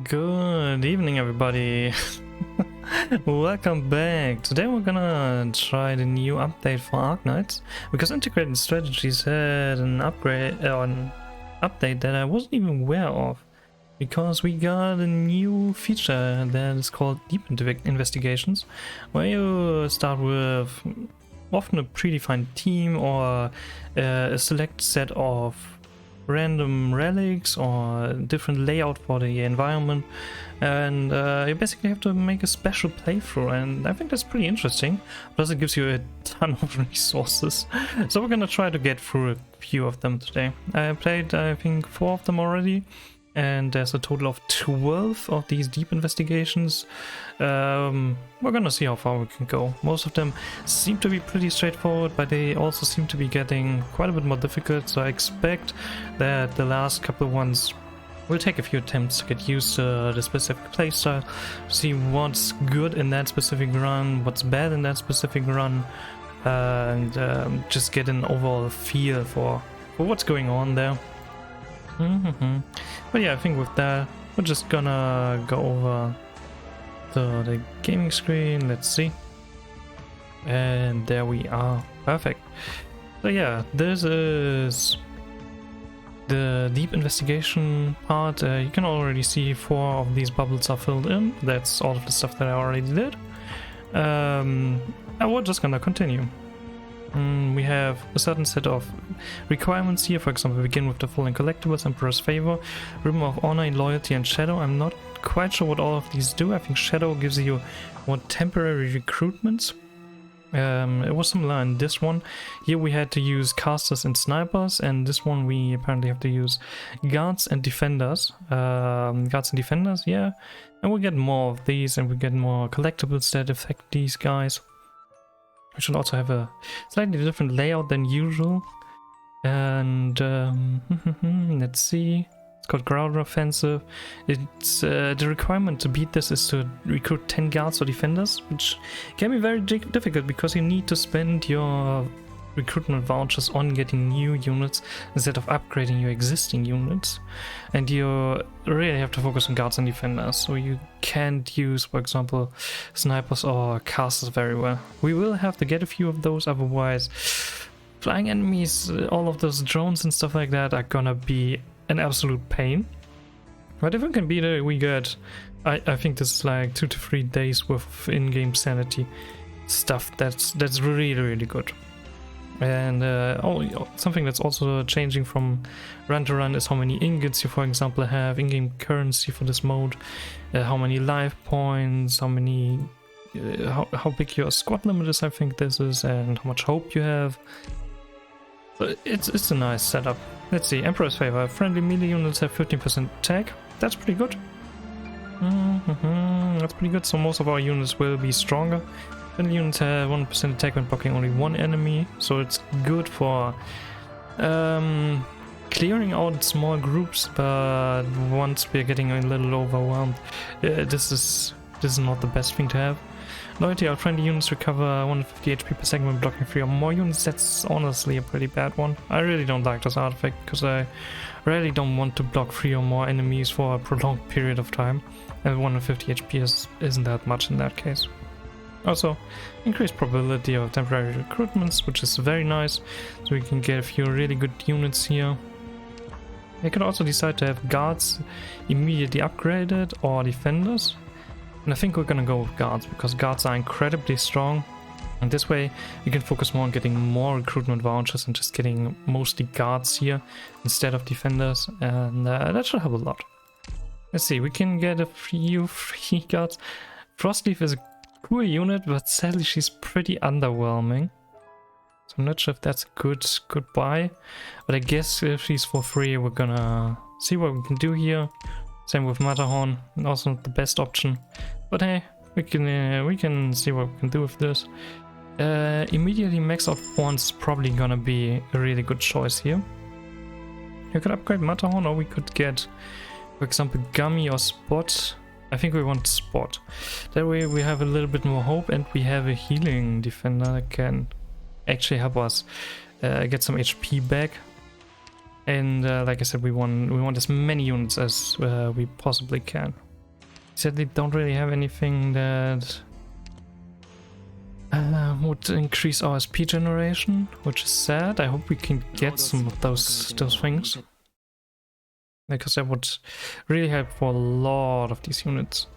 Good evening, everybody. Welcome back. Today we're gonna try the new update for Arknights, because integrated strategies had an upgrade an update that I wasn't even aware of, because we got a new feature that is called deep investigations, where you start with often a predefined team or a select set of random relics or different layout for the environment, and you basically have to make a special playthrough, and I think that's pretty interesting. Plus it gives you a ton of resources, so we're gonna try to get through a few of them today. I played, I think, 4 of them already, and there's a total of 12 of these deep investigations. We're gonna see how far we can go. Most of them seem to be pretty straightforward, but they also seem to be getting quite a bit more difficult, so I expect that the last couple of ones will take a few attempts to get used to the specific playstyle, see what's good in that specific run, what's bad in that specific run, and just get an overall feel for what's going on there. But yeah, I think with that, we're just gonna go over to the gaming screen. Let's see. And there we are. Perfect. So yeah, this is the deep investigation part. You can already see 4 of these bubbles are filled in. That's all of the stuff that I already did. And we're just gonna continue. We have a certain set of requirements here. For example, begin with the following collectibles: Emperor's Favor, Ribbon of Honor, Loyalty, and Shadow. I'm not quite sure what all of these do. I think Shadow gives you more temporary recruitments. It was similar in this one. Here we had to use casters and snipers, and this one we apparently have to use guards and defenders. Guards and defenders, yeah. And we get more of these, and we get more collectibles that affect these guys. We should also have a slightly different layout than usual. And let's see. It's called Growler Offensive. It's the requirement to beat this is to recruit 10 guards or defenders, which can be very difficult because you need to spend your recruitment vouchers on getting new units instead of upgrading your existing units, and you really have to focus on guards and defenders, so you can't use, for example, snipers or casters very well. We will have to get a few of those, otherwise flying enemies, all of those drones and stuff like that are gonna be an absolute pain. But if we can beat it, we get, I think this is like 2 to 3 days worth of in-game sanity stuff. That's really good. And something that's also changing from run to run is how many ingots you, for example, have, in-game currency for this mode, how many life points, how many, how big your squad limit is, I think this is, and how much hope you have. So it's a nice setup. Let's see, Emperor's Favor. Friendly melee units have 15% attack. That's pretty good. That's pretty good. So most of our units will be stronger. Friendly units have 1% attack when blocking only one enemy, so it's good for clearing out small groups. But once we're getting a little overwhelmed, this is not the best thing to have. Loyalty: our friendly units recover 150 HP per second when blocking 3 or more units. That's honestly a pretty bad one. I really don't like this artifact because I really don't want to block 3 or more enemies for a prolonged period of time, and 150 HP isn't that much in that case. Also, increased probability of temporary recruitments, which is very nice, so we can get a few really good units here. You can also decide to have guards immediately upgraded or defenders, and I think we're gonna go with guards because guards are incredibly strong, and this way you can focus more on getting more recruitment vouchers and just getting mostly guards here instead of defenders, and that should help a lot. Let's see, we can get a few free guards. Frostleaf is a cool unit, but sadly she's pretty underwhelming, so I'm not sure if that's a good buy, but I guess if she's for free, we're gonna see what we can do here. Same with Matterhorn, also not the best option, but hey, we can see what we can do with this. Immediately max out wands is probably gonna be a really good choice here. You could upgrade Matterhorn, or we could get, for example, Gummy or Spot. I think we want Spot. That way we have a little bit more hope, and we have a healing defender that can actually help us get some HP back. And like I said, we want as many units as we possibly can. Said they don't really have anything that would increase our SP generation, which is sad. I hope we can get some of those things, because that would really help for a lot of these units.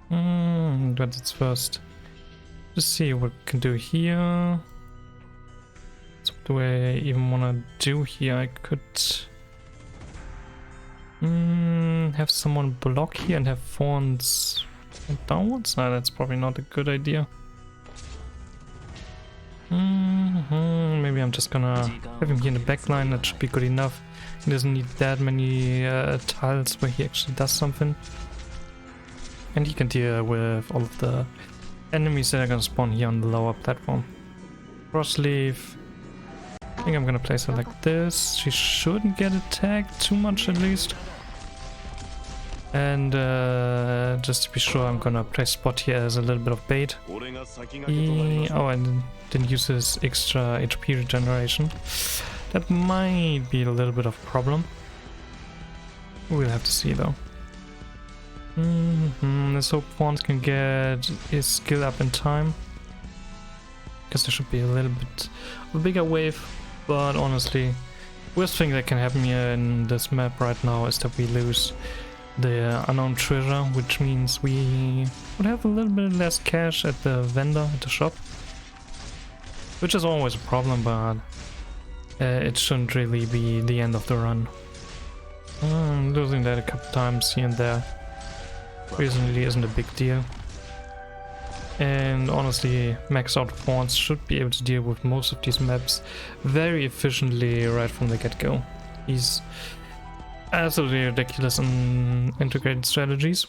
But it's first. Let's see what we can do here. So what do I even want to do here? I could have someone block here and have fawns downwards. No, that's probably not a good idea. Maybe I'm just gonna have him here in the back line. That should be good enough. He doesn't need that many tiles where he actually does something. And he can deal with all of the enemies that are gonna spawn here on the lower platform. Crossleaf. I think I'm gonna place her like this. She shouldn't get attacked too much at least. And just to be sure, I'm gonna place Spot here as a little bit of bait. Oh, I didn't use his extra HP regeneration. That might be a little bit of a problem. We'll have to see though. Let's hope Fawns can get his skill up in time. Because there should be a little bit of a bigger wave. But honestly, worst thing that can happen here in this map right now is that we lose the unknown treasure, which means we would have a little bit less cash at the vendor, at the shop. Which is always a problem, but it shouldn't really be the end of the run. Losing that a couple times here and there recently isn't a big deal. And honestly, max out Fawns should be able to deal with most of these maps very efficiently right from the get-go. He's absolutely ridiculous in integrated strategies.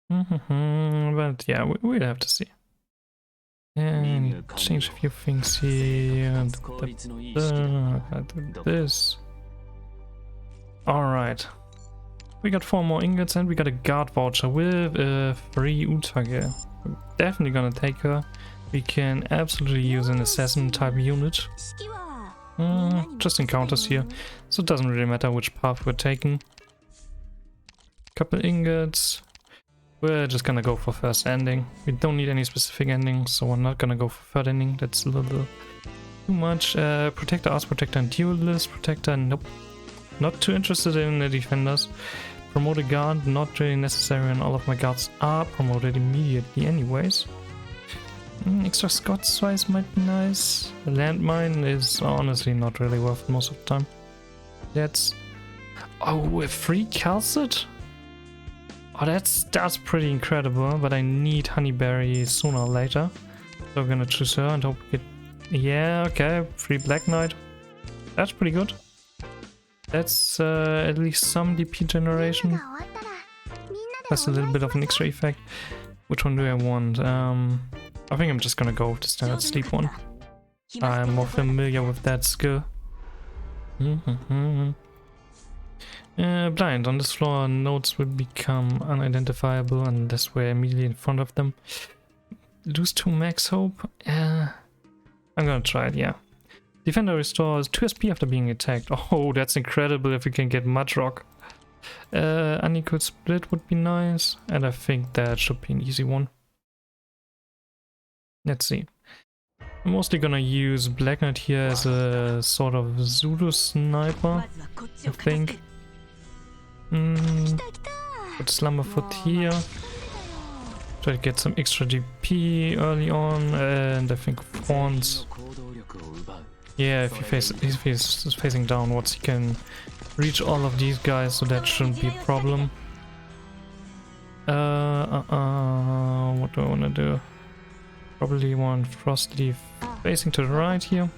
But yeah, we'll have to see. And change a few things here. This. Alright. We got 4 more ingots and we got a guard voucher with a free Utage. We're definitely gonna take her. We can absolutely use an assassin type unit. Just encounters here, so it doesn't really matter which path we're taking. Couple ingots. We're just gonna go for first ending. We don't need any specific ending, so we're not gonna go for third ending. That's a little too much. Protector, Arts Protector, and Duelist Protector. Nope. Not too interested in the defenders. Promote a guard, not really necessary, and all of my guards are promoted immediately anyways. Extra Scott size might be nice. The landmine is honestly not really worth it most of the time. That's... Oh, a free calcit? Oh, that's pretty incredible, but I need Honeyberry sooner or later. So I'm gonna choose her and hope we get... Yeah, okay, free Black Knight. That's pretty good. That's at least some DP generation. Plus a little bit of an extra effect. Which one do I want? I think I'm just gonna go with the standard sleep one. I'm more familiar with that skill. Blind. On this floor, nodes will become unidentifiable unless we're immediately in front of them. Lose 2 max hope? I'm gonna try it, yeah. Defender restores 2 SP after being attacked. Oh, that's incredible if we can get Mudrock. Unequal split would be nice, and I think that should be an easy one. Let's see. I'm mostly gonna use Black Knight here as a sort of Zulu sniper, I think. Put Slumberfoot here. Try to get some extra DP early on, and I think Fawns. Yeah, if he's facing downwards, he can reach all of these guys, so that shouldn't be a problem. What do I want to do? Probably want Frostleaf facing to the right here.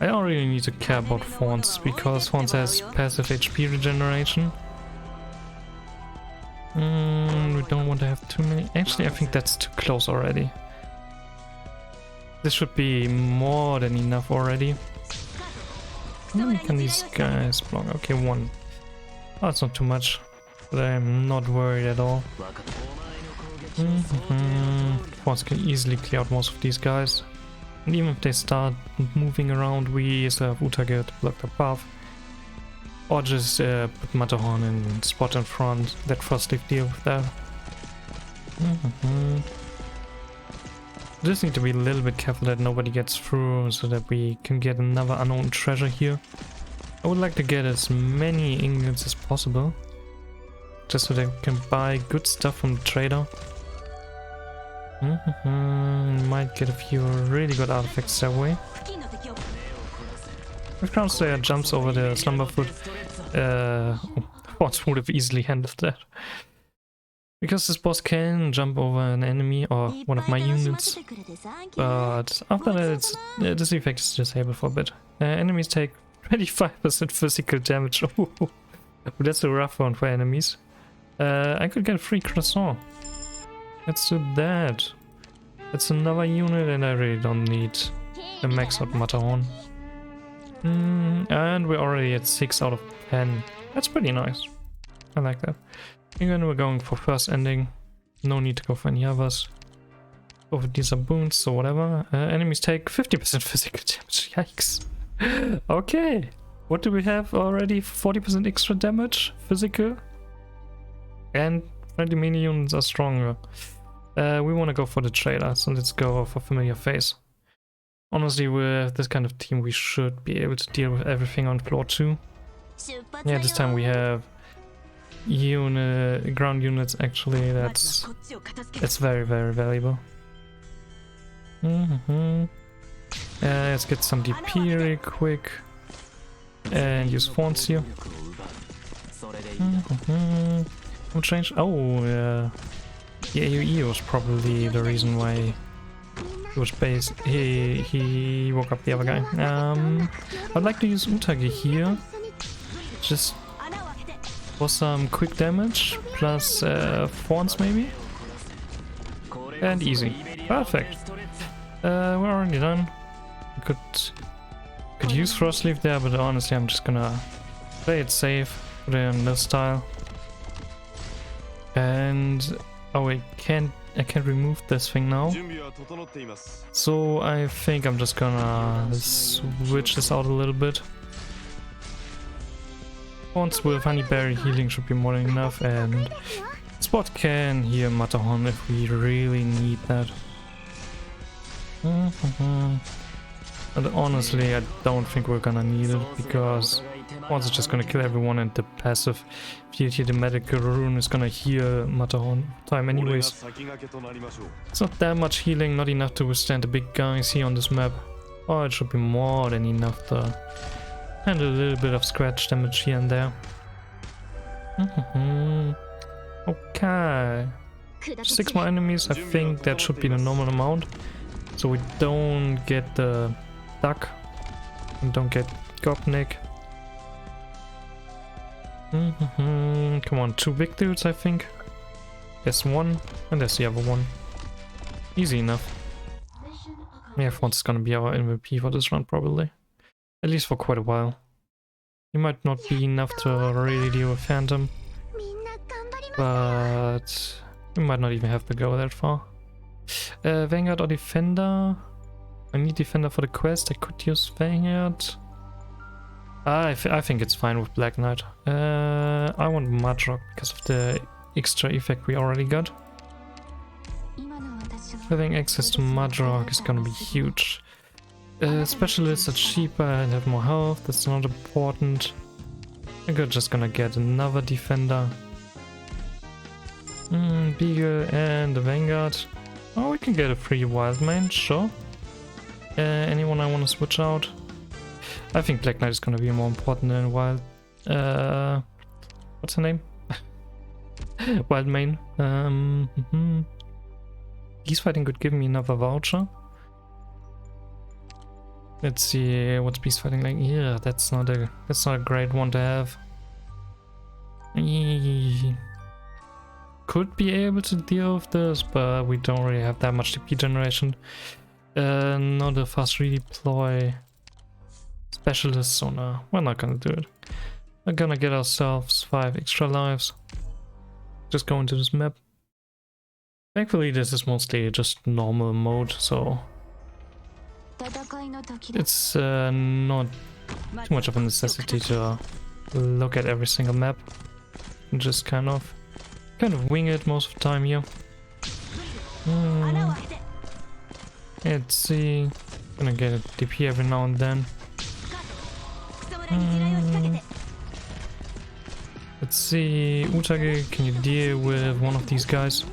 I don't really need to care about Fawns, because Fawns has passive HP regeneration. We don't want to have too many. Actually, I think that's too close already. This should be more than enough already. How many can these guys block? Okay, 1. Oh, that's not too much, but I'm not worried at all. Fawns can easily clear out most of these guys. And even if they start moving around, we still have Utage to block the path. Or just put Matterhorn in spot in front, let Frostleaf deal with that. Just need to be a little bit careful that nobody gets through so that we can get another unknown treasure here. I would like to get as many ingots as possible, just so that we can buy good stuff from the trader. Might get a few really good artifacts that way. If Crown Slayer jumps over the Slumberfoot, boss would have easily handled that. Because this boss can jump over an enemy or one of my units, but after that this effect is disabled for a bit. Enemies take 25% physical damage. Ooh, that's a rough one for enemies. I could get a free croissant. Let's do that. That's another unit and I really don't need a max out Matterhorn. And we're already at 6 out of 10. That's pretty nice. I like that. Again, we're going for first ending. No need to go for any others. Go for these are boons, so whatever. Enemies take 50% physical damage. Yikes. Okay. What do we have already? 40% extra damage physical. And friendly mini units are stronger. We want to go for the trader, so let's go for familiar face. Honestly, with this kind of team, we should be able to deal with everything on floor 2. Yeah, this time we have ground units. Actually, that's very valuable. Let's get some DP real quick and use Fawns here. Change. Oh, the AoE was probably the reason why he was based. He woke up the other guy. I'd like to use Utage here, just for some quick damage plus Fawns maybe, and easy. Perfect. We're already done. We could use Frostleaf there, but honestly, I'm just gonna play it safe, put it in this style. And oh, I can't remove this thing now. So I think I'm just gonna switch this out a little bit. Once with Honeyberry healing should be more than enough, and Spot can heal Matterhorn if we really need that. And honestly, I don't think we're gonna need it, because once it's just gonna kill everyone, and the passive, if you hear the medical rune, is gonna heal Matterhorn time anyways. It's not that much healing, not enough to withstand the big guys here on this map. Oh, it should be more than enough to handle a little bit of scratch damage here and there. Okay. 6 more enemies, I think that should be the normal amount. So we don't get the duck and don't get Gopnik. Come on, 2 big dudes, I think. There's one, and there's the other one. Easy enough. Yeah, Fawns gonna be our MVP for this run, probably. At least for quite a while. He might not be enough to really deal with Phantom, but we might not even have to go that far. Vanguard or Defender? I need Defender for the quest. I could use Vanguard. I think it's fine with Black Knight. I want Mudrock because of the extra effect we already got. Having access to Mudrock is gonna be huge. Specialists are cheaper and have more health. That's not important. I'm just gonna get another Defender. Beagle and the Vanguard. Oh, we can get a free Wildman, sure. Anyone I want to switch out? I think Black Knight is gonna be more important than Wild. What's her name? Wildmane. He's fighting could give me another voucher. Let's see what's beast fighting like. Yeah, that's not a great one to have. Could be able to deal with this, but we don't really have that much DP generation. Not a fast redeploy specialist, so no, we're not gonna do it. We're gonna get ourselves 5 extra lives. Just go into this map. Thankfully, this is mostly just normal mode, so it's not too much of a necessity to look at every single map and just kind of wing it most of the time here. Let's see. Gonna get a DP every now and then. Let's see. Utage, can you deal with one of these guys?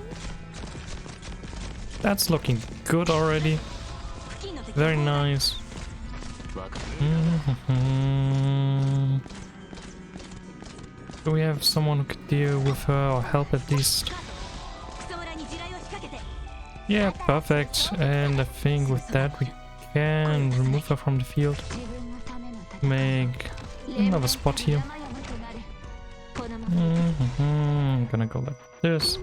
That's looking good already. Very nice. Do we have someone who could deal with her or help at least? Yeah, perfect. And I think with that we can remove her from the field. Make another spot here. I'm gonna go like this.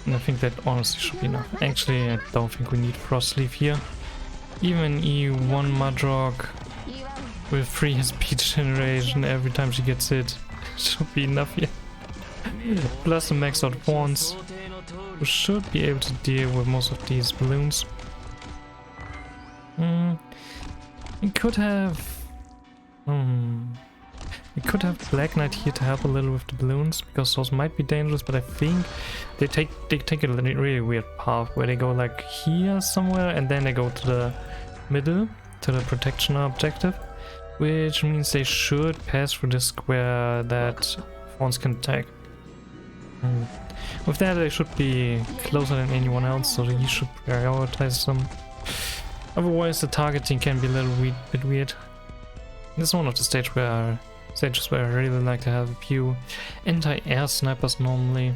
And I think that honestly should be enough. Actually, I don't think we need Frostleaf here. Even E1 Mudrock with 3 speed generation every time she gets hit should be enough here. Plus the maxed out Pawns, who should be able to deal with most of these balloons. We could have... we could have Black Knight here to help a little with the balloons, because those might be dangerous, but I think they take a really weird path where they go like here somewhere and then they go to the middle, to the protection objective, which means they should pass through the square that Fawns can attack. With that they should be closer than anyone else, so you should prioritize them. Otherwise the targeting can be a little bit weird. This is one of the stages where I really like to have a few anti-air snipers normally.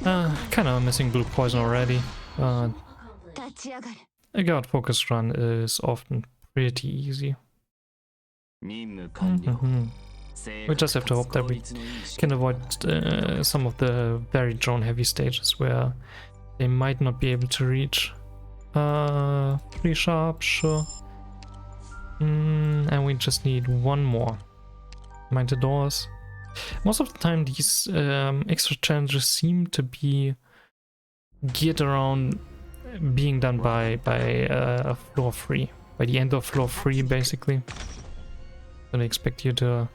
Kind of missing blue poison already, but a guard focus run is often pretty easy. We just have to hope that we can avoid some of the very drone heavy stages where they might not be able to reach. 3 sharp, sure. And we just need one more. Mind the doors. Most of the time these extra challenges seem to be geared around being done by floor 3. By the end of floor 3 basically. So they expect you to...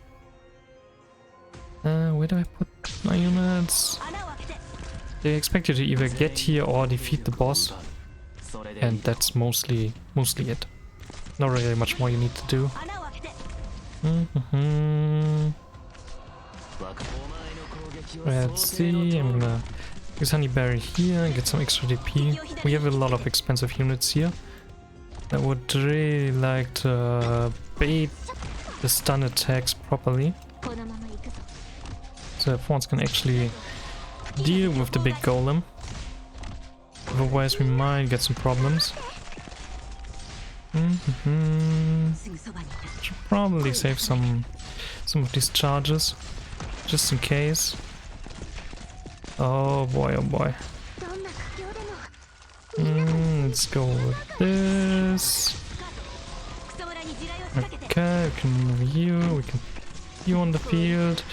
where do I put my units? They expect you to either get here or defeat the boss. And that's mostly it. Not really much more you need to do. Let's see, I'm gonna use Honeyberry here and get some extra DP. We have a lot of expensive units here. I would really like to bait the stun attacks properly. So Fawns can actually deal with the big golem. Otherwise we might get some problems. Should probably save some of these charges, just in case. Oh boy, oh boy. Let's go with this. Okay, we can move you, we can put you on the field.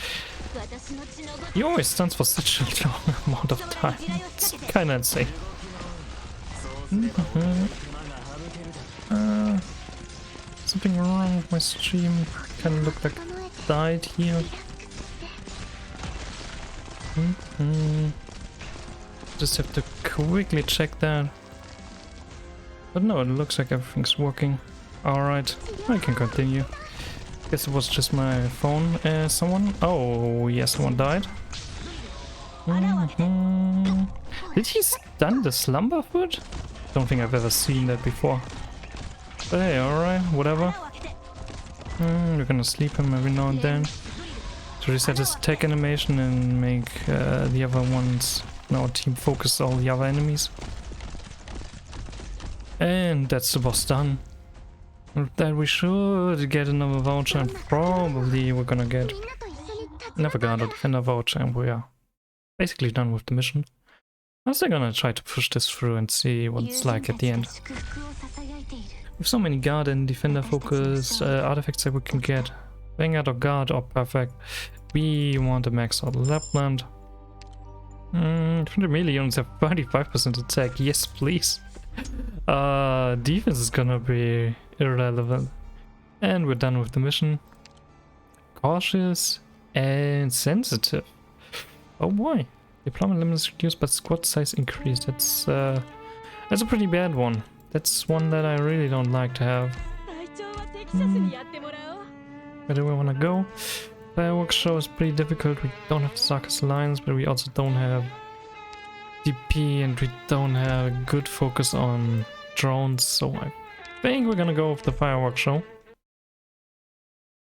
He always stuns for such a long amount of time. It's kinda insane. Something wrong with my stream. Kinda look like it died here. Just have to quickly check that. But no, it looks like everything's working. Alright, I can continue. Guess it was just my phone. Someone? Oh, yes, someone died. Did he stun the Slumberfoot? Don't think I've ever seen that before. But hey, alright, whatever. We're gonna sleep him every now and then to reset his attack animation and make the other ones in our team focus all the other enemies. And that's the boss done. With that we should get another voucher, and probably we're gonna get another guard or defender voucher, and we are basically done with the mission. I'm still gonna try to push this through and see what it's like at the end. With so many guard and defender focus artifacts that we can get, Vanguard or guard or perfect, we want to max out Lapland. 20 melee units have 35% attack, yes please. Defense is gonna be irrelevant. And we're done with the mission. cautious and sensitive. Oh boy. Deployment limit is reduced but squad size increased. That's a pretty bad one. That's one that I really don't like to have. Where do we want to go? Fireworks show is pretty difficult. We don't have the Sarkis Alliance, but we also don't have DP and we don't have a good focus on drones, so I think we're gonna go with the fireworks show.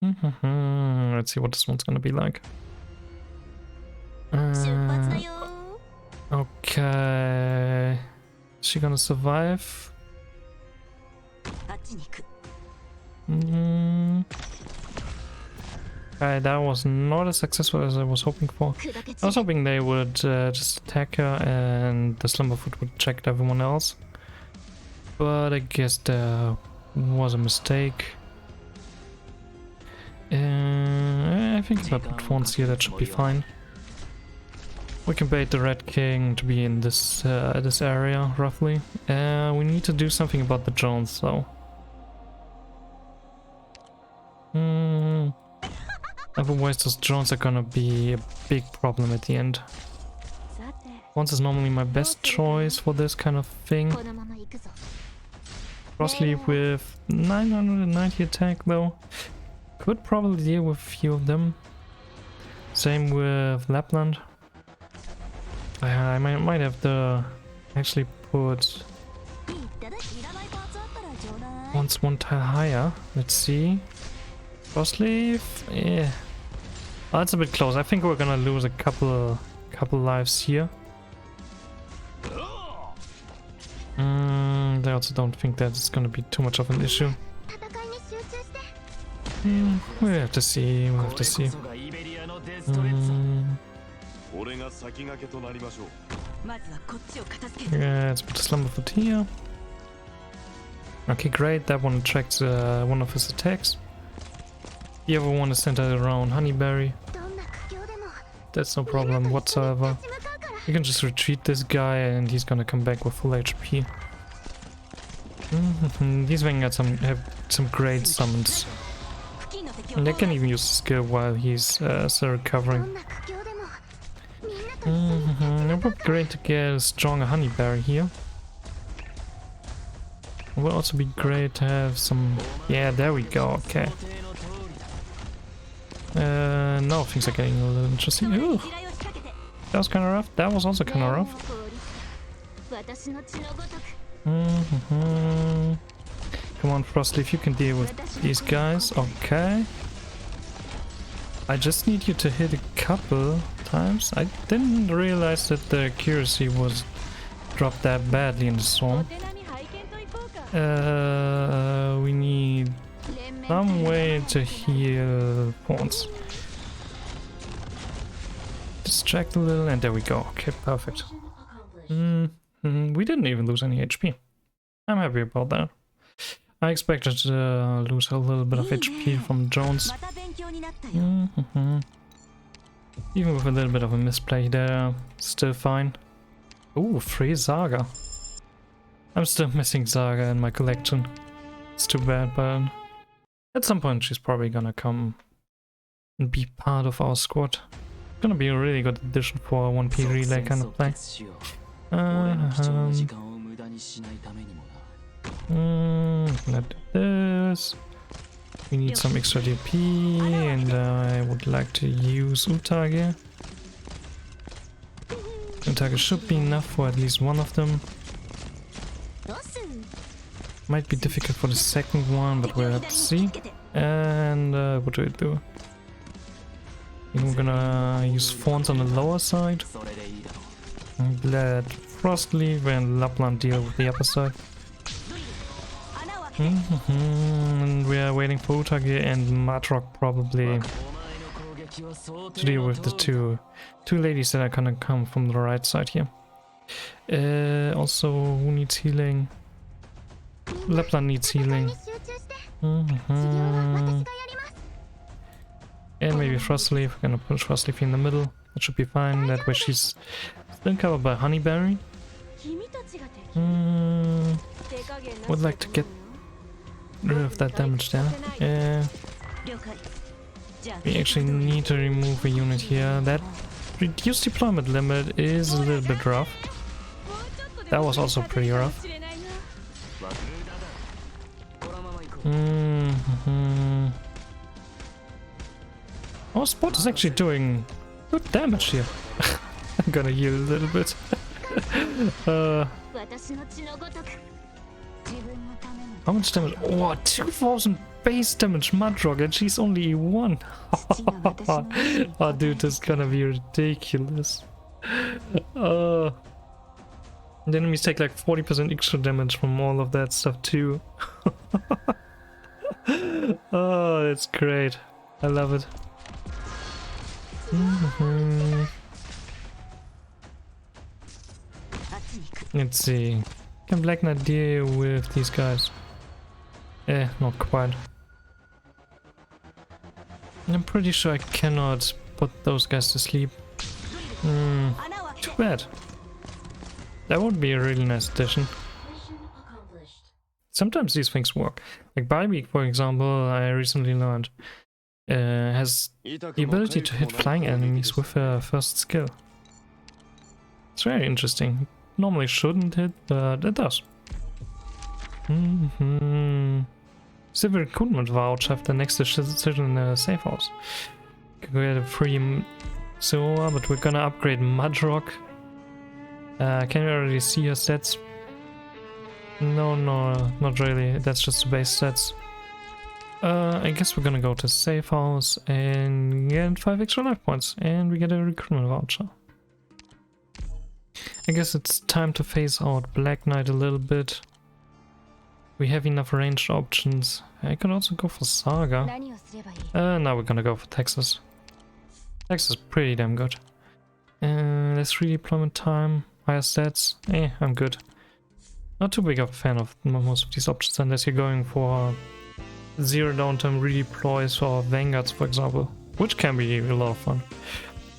Let's see what this one's gonna be like. Okay. Is she gonna survive? Okay, that was not as successful as I was hoping for. I was hoping they would just attack her and the Slumberfoot would check everyone else. But I guess there was a mistake. I think if I put Fawns here, that should be fine. We can bait the Red King to be in this this area, roughly. We need to do something about the drones, though. Otherwise, those drones are gonna be a big problem at the end. Fawns is normally my best choice for this kind of thing. Crossleaf with 990 attack, though. Could probably deal with a few of them. Same with Lapland. I might have to actually put one tile higher. Let's see. Crossleaf, yeah. Oh, that's a bit close. I think we're gonna lose a couple lives here. I also don't think that it's gonna be too much of an issue. We'll have to see. We'll have to see. Yeah, let's put the Slumberfoot here. Okay, great. That one attracts one of his attacks. The other one is centered around Honeyberry. That's no problem whatsoever. You can just retreat this guy and he's gonna come back with full HP. These Vanguards have some great summons. And they can even use the skill while he's still recovering. It would be great to get a stronger Honeyberry here. It would also be great to have some... Yeah, there we go, okay. Now things are getting a little interesting. Ooh, that was kind of rough. That was also kind of rough. Come on, Frostleaf, you can deal with these guys. Okay. I just need you to hit a couple times. I didn't realize that the accuracy was dropped that badly in the storm. We need some way to heal Fawns. Distract a little, and there we go. Okay, perfect. We didn't even lose any HP. I'm happy about that. I expected to lose a little bit of HP from drones. Even with a little bit of a misplay there, still fine. Ooh, free Saga. I'm still missing Saga in my collection. It's too bad, but at some point she's probably gonna come and be part of our squad. Gonna be a really good addition for a 1P relay kind of play. Not this. We need some extra DP, and I would like to use Utage. Utage should be enough for at least one of them. Might be difficult for the second one, but we'll have to see. And what do we do? I think we're gonna use Fawns on the lower side. And let Frostleaf and Lapland deal with the upper side. And we are waiting for Utage and Matrock probably to deal with the two ladies that are gonna come from the right side here. Also, who needs healing? Lapland needs healing. And maybe Frostleaf. We're gonna put Frostleaf in the middle. That should be fine. That way she's still covered by Honeyberry. Would like to get rid of that damage there. We actually need to remove a unit here. That reduced deployment limit is a little bit rough. That was also pretty rough. Our spot is actually doing good damage here. I'm gonna heal a little bit. How much damage? Oh, 2000 base damage Mudrock, and she's only one. Oh, dude, this is gonna be ridiculous. The enemies take like 40% extra damage from all of that stuff too. Oh, it's great. I love it. Let's see. Can Black Knight deal with these guys? Not quite. I'm pretty sure I cannot put those guys to sleep. Too bad. That would be a really nice addition. Sometimes these things work. Like Bywig, for example, I recently learned, has the ability to hit flying enemies with a first skill. It's very interesting. Normally shouldn't hit, but it does. Civil recruitment voucher after next decision in the safe house. Could get a free Seoa, but we're gonna upgrade Mudrock. Can you already see your stats? No, not really. That's just the base stats. I guess we're gonna go to safe house and get 5 extra life points, and we get a recruitment voucher. I guess it's time to phase out Black Knight a little bit. We have enough ranged options. I could also go for Saga. Now we're gonna go for Texas. Texas is pretty damn good. Less redeployment time, higher stats. I'm good. Not too big of a fan of most of these options unless you're going for zero downtime redeploys or Vanguards, for example, which can be a lot of fun.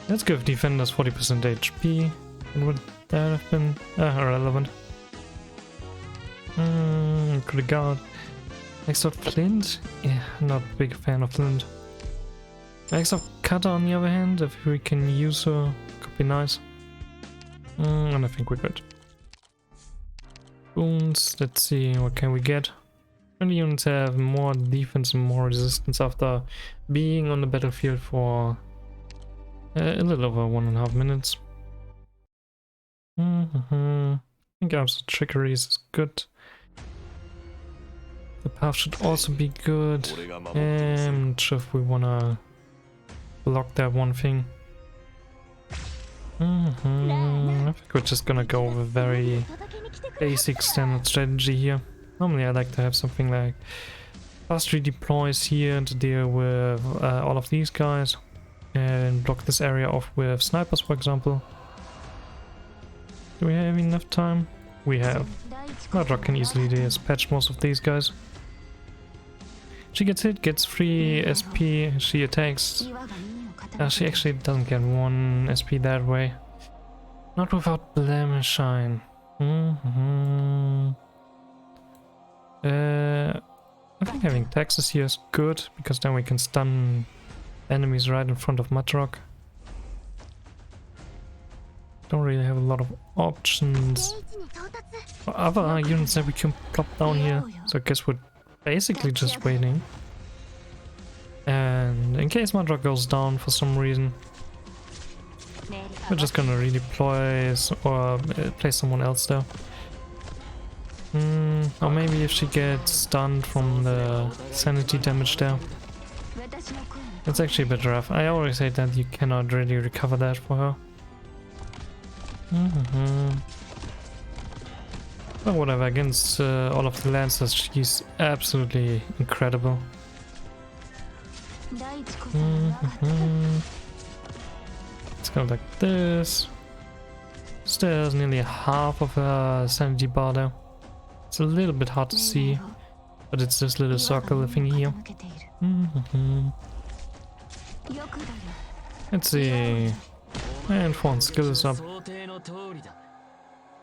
Let's give defenders 40% HP. And would that have been irrelevant? Could guard. Next up, Flint. Yeah, not a big fan of Flint. Next up, Cutter on the other hand, if we can use her, could be nice. And I think we're good. Boons, let's see, what can we get? Friendly units have more defense and more resistance after being on the battlefield for a little over 1.5 minutes. I think Absolute Trickeries is good. The path should also be good. I'm not sure if we wanna block that one thing. I think we're just gonna go with a very basic standard strategy here. Normally I like to have something like fast redeploys here to deal with all of these guys and block this area off with snipers, for example. Do we have enough time? We have. Mudrock can easily dispatch most of these guys. She gets hit, gets free SP, she attacks. She actually doesn't get 1 SP that way. Not without Blemish Shine. I think having Texas here is good, because then we can stun enemies right in front of Mudrock. Don't really have a lot of options for other units that we can plop down here, so I guess we're basically just waiting. And in case Mudrock goes down for some reason, we're just gonna redeploy or place someone else there. Or maybe if she gets stunned from the sanity damage there. It's actually a bit rough. I always say that you cannot really recover that for her. But whatever, against all of the Lancers, she's absolutely incredible. Let's go like this. There's nearly half of a sanity bar there. It's a little bit hard to see, but it's this little circle thing here. Let's see. And Fawn's skill is up.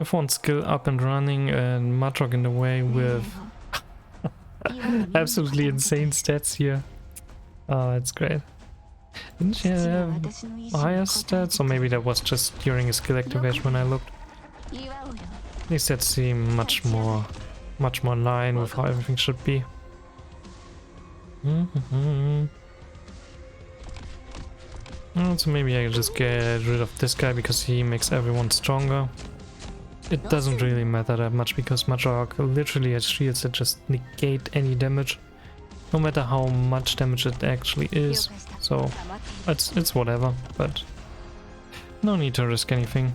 Fawn's skill up and running, and Mudrock in the way with absolutely insane stats here. Oh, that's great. Didn't she have higher stats? Or maybe that was just during his skill activation when I looked. At least that seemed much more in line with how everything should be. So maybe I can just get rid of this guy because he makes everyone stronger. It doesn't really matter that much because Majork literally has shields that just negate any damage, no matter how much damage it actually is. So it's whatever, but no need to risk anything.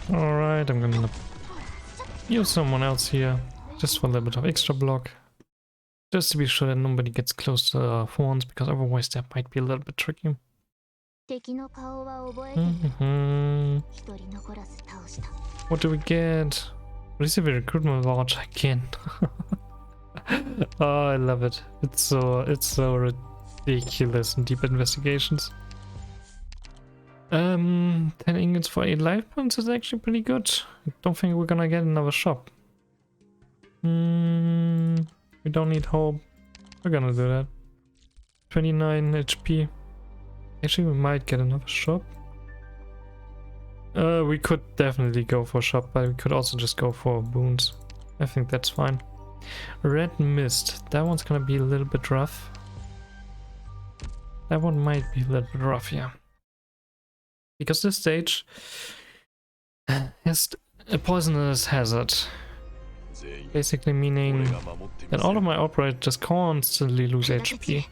Alright, I'm gonna use someone else here, just for a little bit of extra block. Just to be sure that nobody gets close to the thorns, because otherwise that might be a little bit tricky. What do we get? Receive a recruitment voucher again. Oh, I love it. It's so ridiculous in deep investigations. 10 ingots for 8 life points is actually pretty good. I don't think we're gonna get another shop. We don't need hope. We're gonna do that. 29 HP. Actually, we might get another shop. We could definitely go for shop, but we could also just go for boons. I think that's fine. Red Mist. That one's gonna be a little bit rough. That one might be a little bit rough, yeah. Because this stage has a poisonous hazard. Basically meaning that all of my operators just constantly lose HP.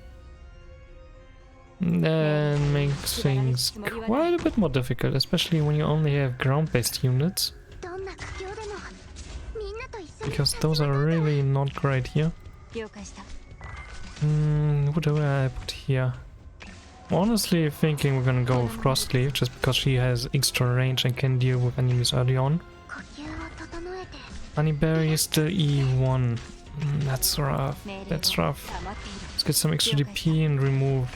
That makes things quite a bit more difficult, especially when you only have ground-based units. Because those are really not great here. What do I put here? Honestly thinking we're gonna go with Frostleaf just because she has extra range and can deal with enemies early on. Honeyberry is the E1. That's rough. That's rough. Let's get some extra DP and remove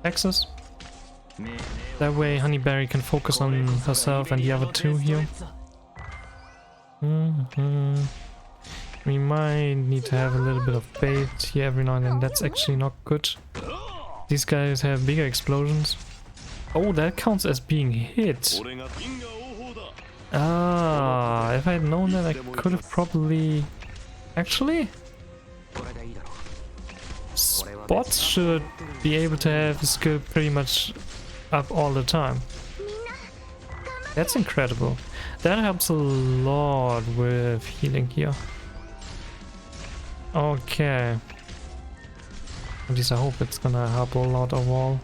access. That way Honeyberry can focus on herself and the other two here. We might need to have a little bit of bait here every now and then. That's actually not good. These guys have bigger explosions. Oh, that counts as being hit. Ah, if I had known that, I could have probably... Actually? Spots should be able to have the skill pretty much up all the time. That's incredible. That helps a lot with healing here. Okay. At least I hope it's gonna help a lot overall.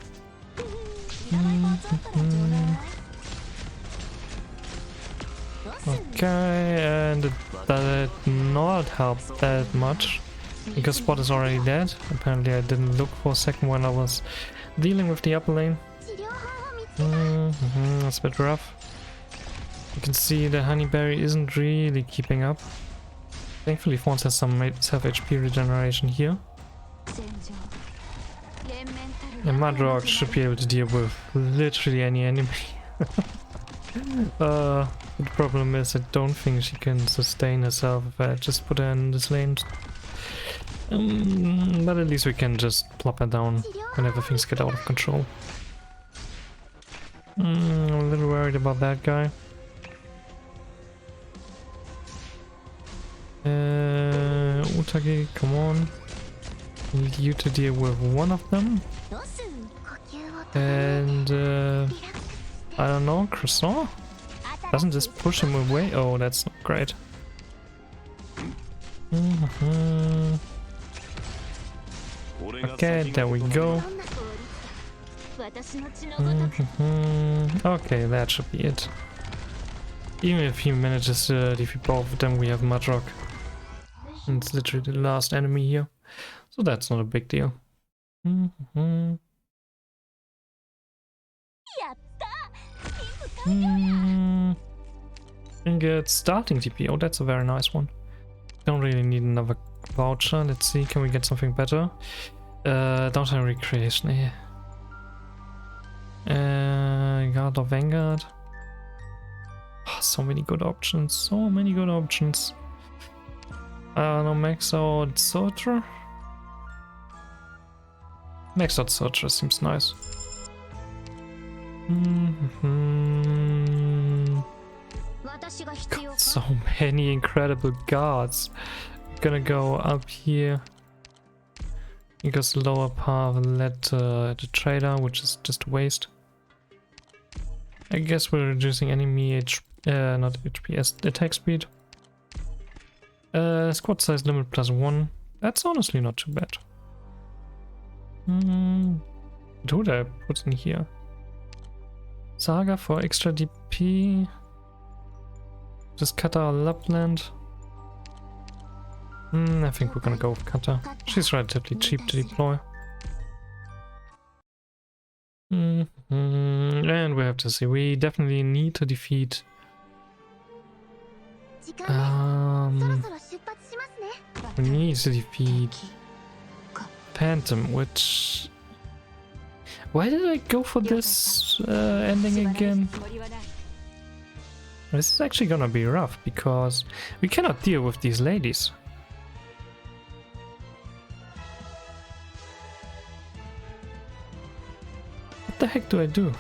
Okay, and it did not help that much because Spot is already dead. Apparently I didn't look for a second when I was dealing with the upper lane. That's a bit rough. You can see the Honeyberry isn't really keeping up. Thankfully Fawns has some self HP regeneration here. And Madrox should be able to deal with literally any enemy. The problem is I don't think she can sustain herself if I just put her in this lane. But at least we can just plop her down whenever things get out of control. I'm a little worried about that guy. Utage, come on. I need you to deal with one of them. And I don't know, Croissant? Doesn't this push him away? Oh, that's not great. Okay, there we go. Okay, that should be it. Even if he manages to defeat both of them, we have Madrock. And it's literally the last enemy here. So that's not a big deal. And get starting TP. Oh, that's a very nice one. Don't really need another voucher. Let's see, can we get something better? Don't have recreation here. Guard of Vanguard. Oh, so many good options. So many good options. No, max out Sotra. Max out Sotra seems nice. Got so many incredible guards. Gonna go up here because the lower path led to the trader, which is just a waste. I guess we're reducing enemy not HPS attack speed. Squad size limit +1. That's honestly not too bad. What would I put in here? Saga for extra DP. Just Kata or Lapland. I think we're gonna go with Kata. She's relatively cheap to deploy. And we have to see. We definitely need to defeat. We need to defeat Phantom, which. Why did I go for this ending again? This is actually gonna be rough because we cannot deal with these ladies. What the heck do I do?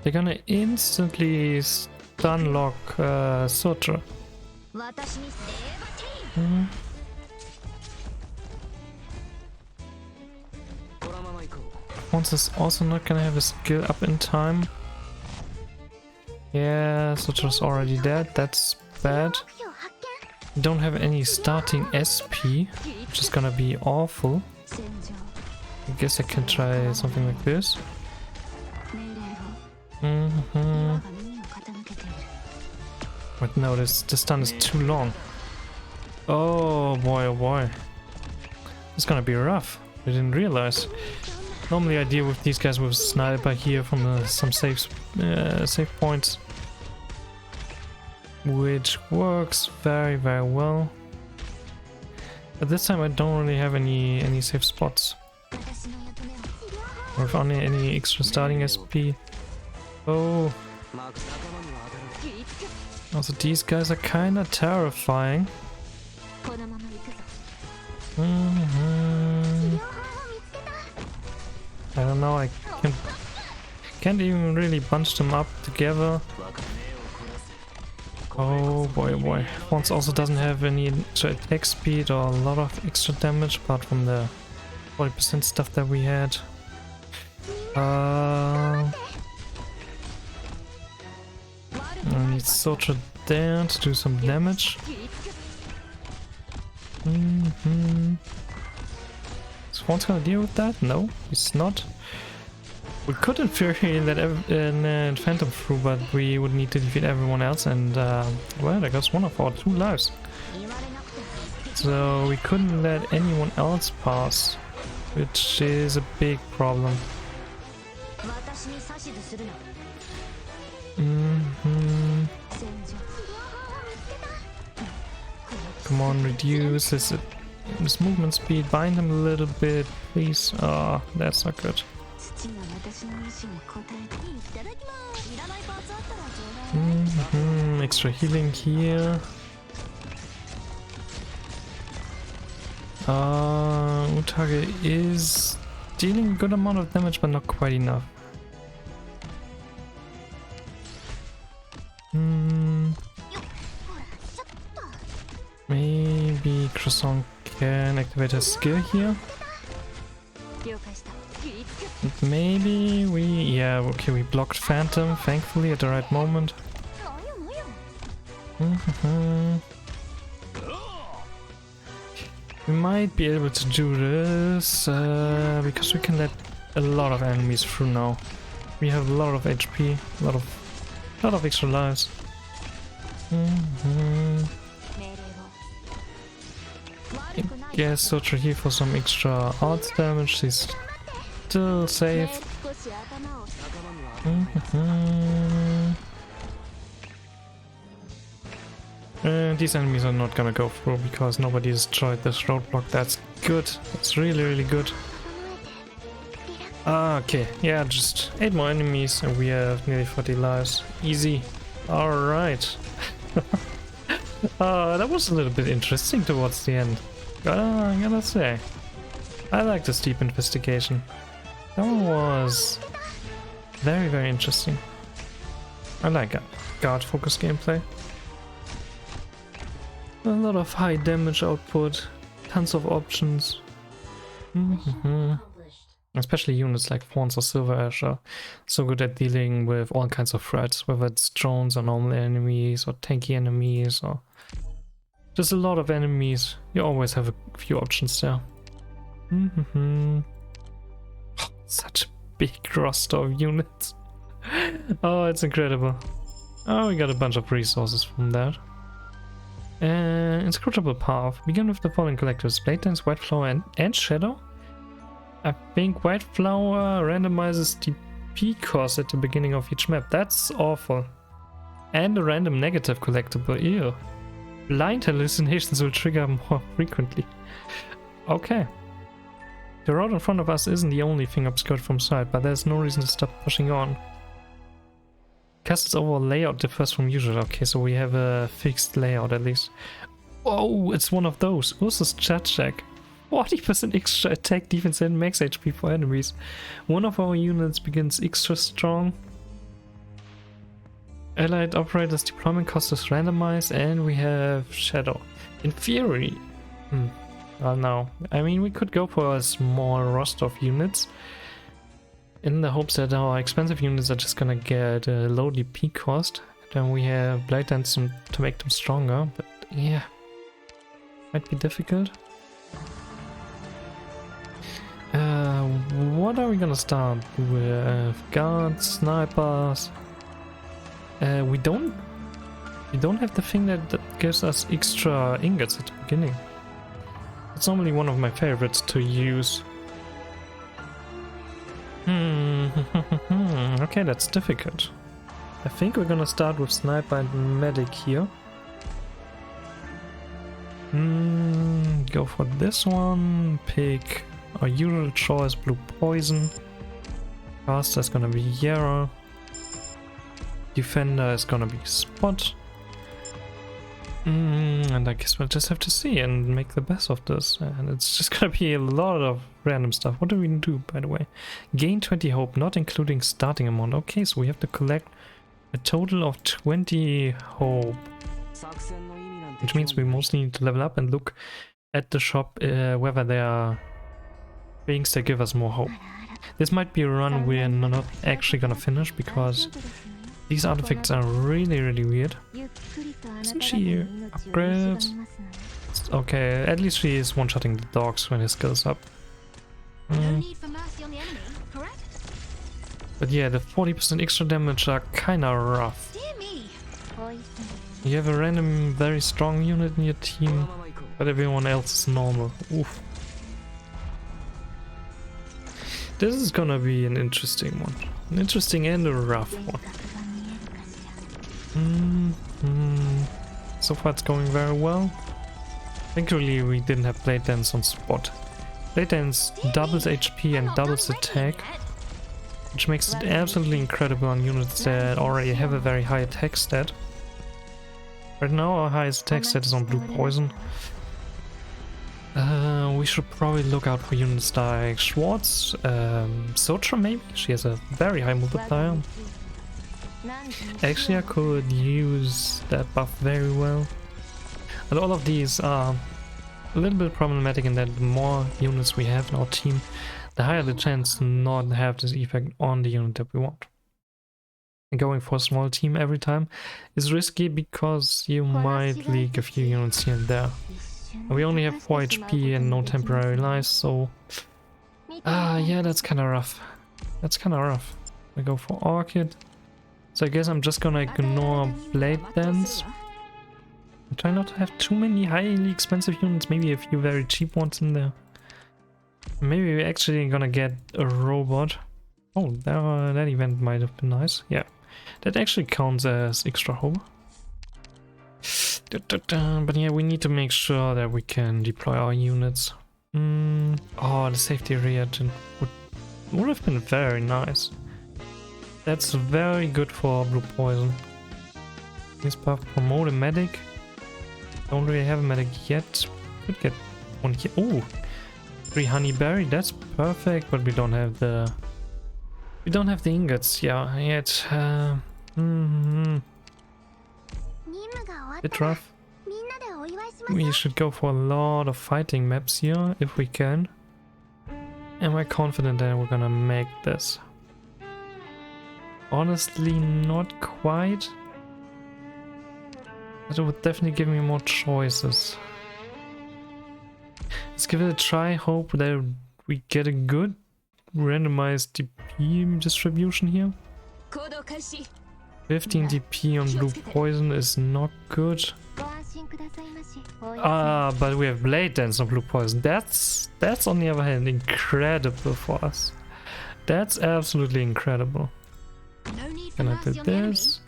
They're gonna instantly stun lock Sotra. Once is also not gonna have a skill up in time. Yeah, Sotra's already dead, that's bad. Don't have any starting SP, which is gonna be awful. I guess I can try something like this. But no, this stun is too long. Oh boy, oh boy. It's gonna be rough. I didn't realize. Normally I deal with these guys with a sniper here from some safe points. Which works very, very well. But this time I don't really have any safe spots. Or only any extra starting SP. Oh. Also these guys are kinda terrifying. I don't know, I can't even really bunch them up together. Oh boy, oh boy. Once also doesn't have any extra attack speed or a lot of extra damage apart from the 40% stuff that we had. I need Sotra there to do some damage. Is Swan's gonna deal with that? No, he's not. We could in theory let Phantom through, but we would need to defeat everyone else, and well, that goes one of our 2 lives. So we couldn't let anyone else pass, which is a big problem. Come on, reduce this movement speed, bind him a little bit, please. Ah, that's not good. Extra healing here. Utage is dealing a good amount of damage, but not quite enough. Maybe Croissant can activate his skill here. Maybe we... yeah, okay, we blocked Phantom, thankfully, at the right moment. We might be able to do this, because we can let a lot of enemies through now. We have a lot of HP, a lot of extra lives. I guess Sotra here for some extra arts damage. She's still safe. These enemies are not gonna go through because nobody destroyed this roadblock. That's good. That's really, really good. Okay, yeah, just 8 more enemies and we have nearly 40 lives. Easy. Alright. That was a little bit interesting towards the end. Gotta say. I like this deep investigation. That one was very, very interesting. I like guard focus gameplay. A lot of high damage output, tons of options. Especially units like Thorns or Silver Ash are so good at dealing with all kinds of threats, whether it's drones or normal enemies or tanky enemies or just a lot of enemies. You always have a few options there. Such a big roster of units. Oh, it's incredible. Oh, we got a bunch of resources from that. Inscrutable Path. Begin with the following collectives: Blade Dance, White Flower, and Shadow. I think White Flower randomizes DP cost at the beginning of each map. That's awful. And a random negative collectible. Ew. Blind hallucinations will trigger more frequently. Okay. The road in front of us isn't the only thing obscured from sight, but there's no reason to stop pushing on. Castle's overall layout differs from usual. Okay, so we have a fixed layout at least. Oh, it's one of those. Ursus Chat Check. 40% extra attack, defense, and max HP for enemies. One of our units begins extra strong. Allied operators deployment cost is randomized, and we have Shadow. In theory, well, no. I mean, we could go for a small roster of units in the hopes that our expensive units are just gonna get a low DP cost. Then we have Blade Dance to make them stronger, but yeah, might be difficult. What are we gonna start with? Guards, snipers. We don't have the thing that gives us extra ingots at the beginning. It's normally one of my favorites to use. Okay, that's difficult. I think we're gonna start with sniper and medic here. Go for this one. Pick our usual choice, blue poison. Caster is gonna be Yara. Defender is gonna be Spot. And I guess we'll just have to see and make the best of this. And it's just gonna be a lot of random stuff. What do we do, by the way? Gain 20 hope, not including starting amount. Okay, so we have to collect a total of 20 hope. Which means we mostly need to level up and look at the shop whether there are things that give us more hope. This might be a run we're not actually gonna finish because these artifacts are really, really weird. Isn't she upgrades? Okay, at least she is one-shotting the dogs when his skills up. But yeah, the 40% extra damage are kinda rough. You have a random, very strong unit in your team, but everyone else is normal. Oof. This is gonna be an interesting one. An interesting and a rough one. So far it's going very well. Thankfully we didn't have Blade Dance on Spot. Blade Dance doubles HP and doubles attack, which makes it absolutely incredible on units that already have a very high attack stat. Right now our highest attack stat is on blue poison. We should probably look out for units like Schwartz, Sotra maybe? She has a very high multiplier. Actually, I could use that buff very well. But all of these are a little bit problematic in that the more units we have in our team, the higher the chance to not have this effect on the unit that we want. And going for a small team every time is risky because you might leak a few units here and there. We only have 4 HP and no temporary lives, so yeah, that's kinda rough. That's kinda rough. I go for Orchid. So I guess I'm just gonna ignore Blade Dance. I try not to have too many highly expensive units, maybe a few very cheap ones in there. Maybe we're actually gonna get a robot. Oh, that event might have been nice. Yeah, that actually counts as extra hope. But yeah, we need to make sure that we can deploy our units. Oh, the safety reagent would have been very nice. That's very good for blue poison. This buff promote a medic. Don't really have a medic yet. Could get one here. Ooh, 3 honey berry. That's perfect, but we don't have the ingots. Yeah, yet. Bit rough. We should go for a lot of fighting maps here if we can. Am I confident that we're gonna make this? Honestly, not quite. But it would definitely give me more choices. Let's give it a try. Hope that we get a good randomized DP distribution here. 15 DP on blue poison is not good. But we have blade dance on blue poison. That's on the other hand incredible for us. That's absolutely incredible. Can I do this?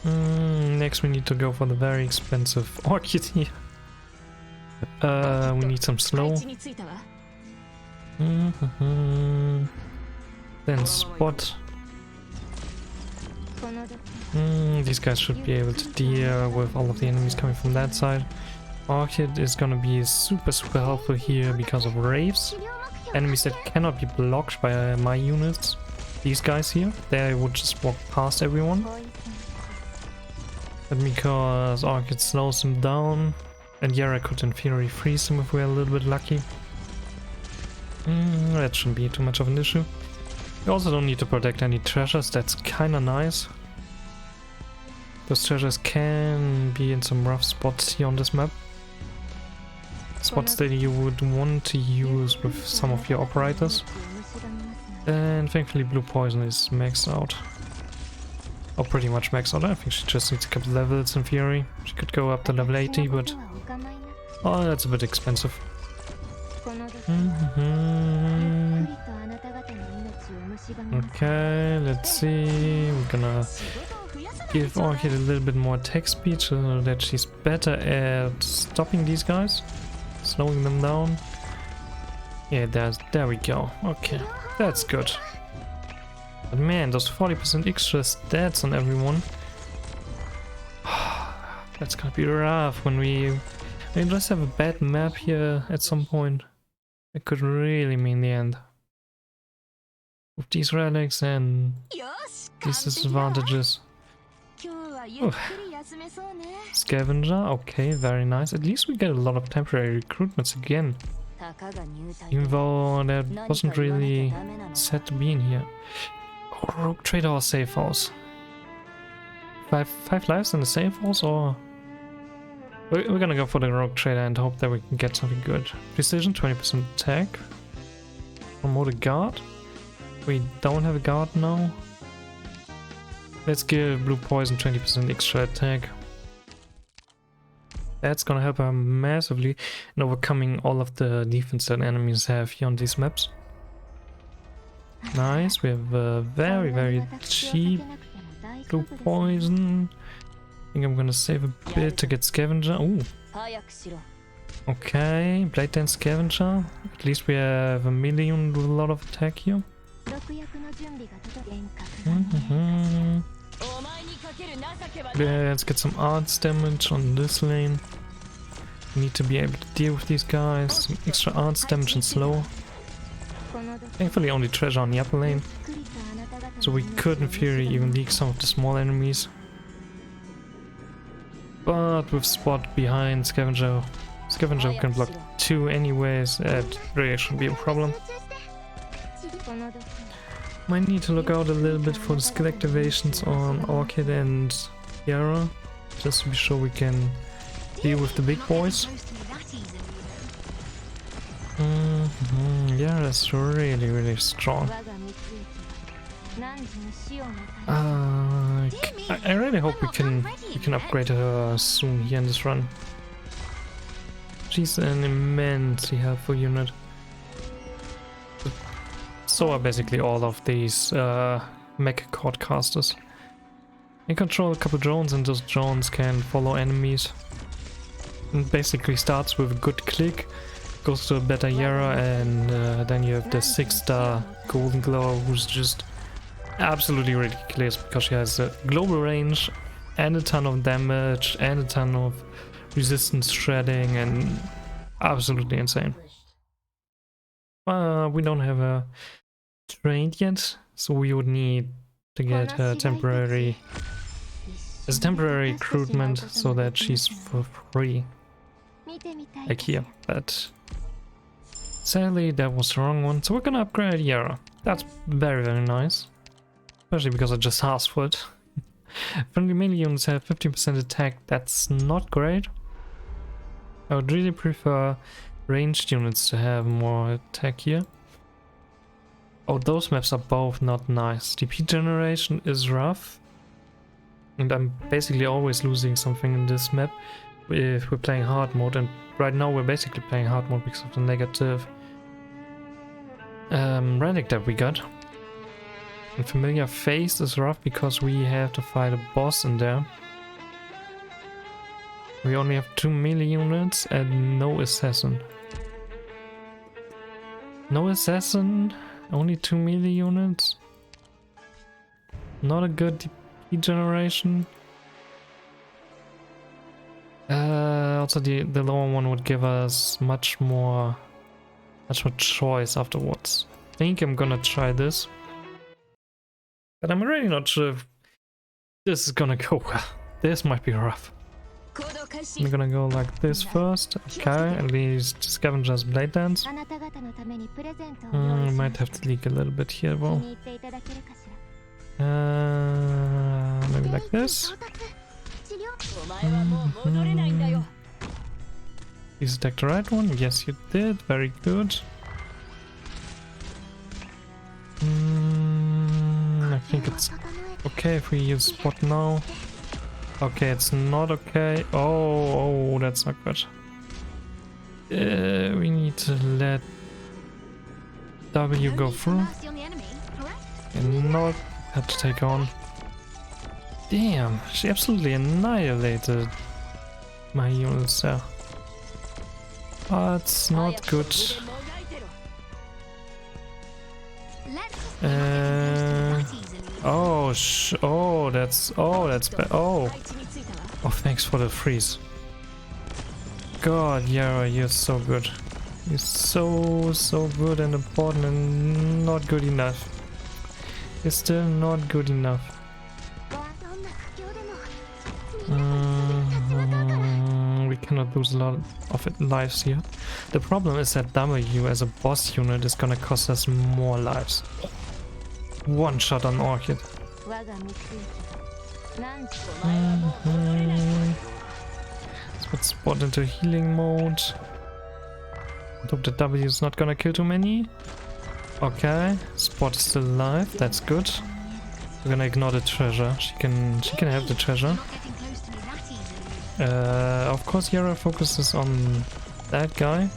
Next we need to go for the very expensive orchid here. We need some slow. Then spot. These guys should be able to deal with all of the enemies coming from that side. Orchid is gonna be super helpful here because of raves. Enemies that cannot be blocked by my units. These guys here, they would just walk past everyone. But because Orchid slows them down, and Yara could in theory freeze them if we're a little bit lucky. That shouldn't be too much of an issue. We also don't need to protect any treasures, that's kinda nice. Those treasures can be in some rough spots here on this map. Spots that you would want to use with some of your operators. And thankfully blue poison is maxed out. Or pretty much maxed out. I think she just needs a couple levels in theory. She could go up to level 80, but... oh, that's a bit expensive. Okay, let's see. We're gonna give Orchid a little bit more attack speed so that she's better at stopping these guys. Slowing them down. Yeah, there we go. Okay, that's good. But man, those 40% extra stats on everyone. That's gonna be rough when we just have a bad map here at some point. It could really mean the end. With these relics and these disadvantages. Oof. Scavenger, okay, very nice. At least we get a lot of temporary recruitments again. Even though that wasn't really set to be in here. Oh, Rogue Trader or Safe House? Five lives in the Safe House, or... We're gonna go for the Rogue Trader and hope that we can get something good. Precision, 20% attack. Promote a guard. We don't have a guard now. Let's give blue poison 20% extra attack. That's gonna help her massively in overcoming all of the defense that enemies have here on these maps. Nice, we have a very cheap blue poison. I think I'm gonna save a bit to get Scavenger. Ooh. Okay, Blade Dance Scavenger. At least we have a million with a lot of attack here. Let's get some arts damage on this lane. We need to be able to deal with these guys. Some extra arts damage and slow. Thankfully only treasure on the upper lane. So we could in theory even leak some of the small enemies. But with spot behind Scavenger can block 2 anyways, that really shouldn't be a problem. Might need to look out a little bit for the skill activations on Orchid and Yara, just to be sure we can deal with the big boys. Yara's really strong. I really hope we can upgrade her soon here in this run. She's an immensely helpful unit. So are basically all of these mech cordcasters. You control a couple drones and those drones can follow enemies. It basically starts with a good click, goes to a better Yara, and then you have the 6-star Golden Glow, who's just absolutely ridiculous because she has a global range and a ton of damage and a ton of resistance shredding and absolutely insane. We don't have a trained yet, so we would need to get her temporary as a temporary recruitment so that she's for free, like here. But sadly that was the wrong one, so we're gonna upgrade Yara. That's very nice, especially because I just asked for it. Friendly melee units have 15% attack. That's not great. I would really prefer ranged units to have more attack here. Oh, those maps are both not nice. DP generation is rough. And I'm basically always losing something in this map if we're playing hard mode. And right now we're basically playing hard mode because of the negative relic that we got. And familiar face is rough because we have to fight a boss in there. We only have 2 melee units and no assassin. No assassin, only 2 melee units. Not a good DP generation. Also the lower one would give us much more choice afterwards. I think I'm gonna try this. But I'm really not sure if this is gonna go well. This might be rough. I'm gonna go like this first. Okay, at least Scavenger's Blade Dance. Might have to leak a little bit here though. Maybe like this. Please attack the right one. Yes, you did. Very good. I think it's okay if we use spot now. Okay, it's not okay. Oh, that's not good. We need to let W go through. And not have to take on. Damn, she absolutely annihilated my units there. That's not good. That's bad. Oh, thanks for the freeze. God, Yara, you're so good. You're so good and important and not good enough. You're still not good enough. We cannot lose a lot of lives here. The problem is that W as a boss unit is gonna cost us more lives. One shot on Orchid. Let's put Spot into healing mode. I hope the W is not gonna kill too many. Okay, Spot is still alive. That's good. We're gonna ignore the treasure. She can have the treasure. Of course, Yara focuses on that guy.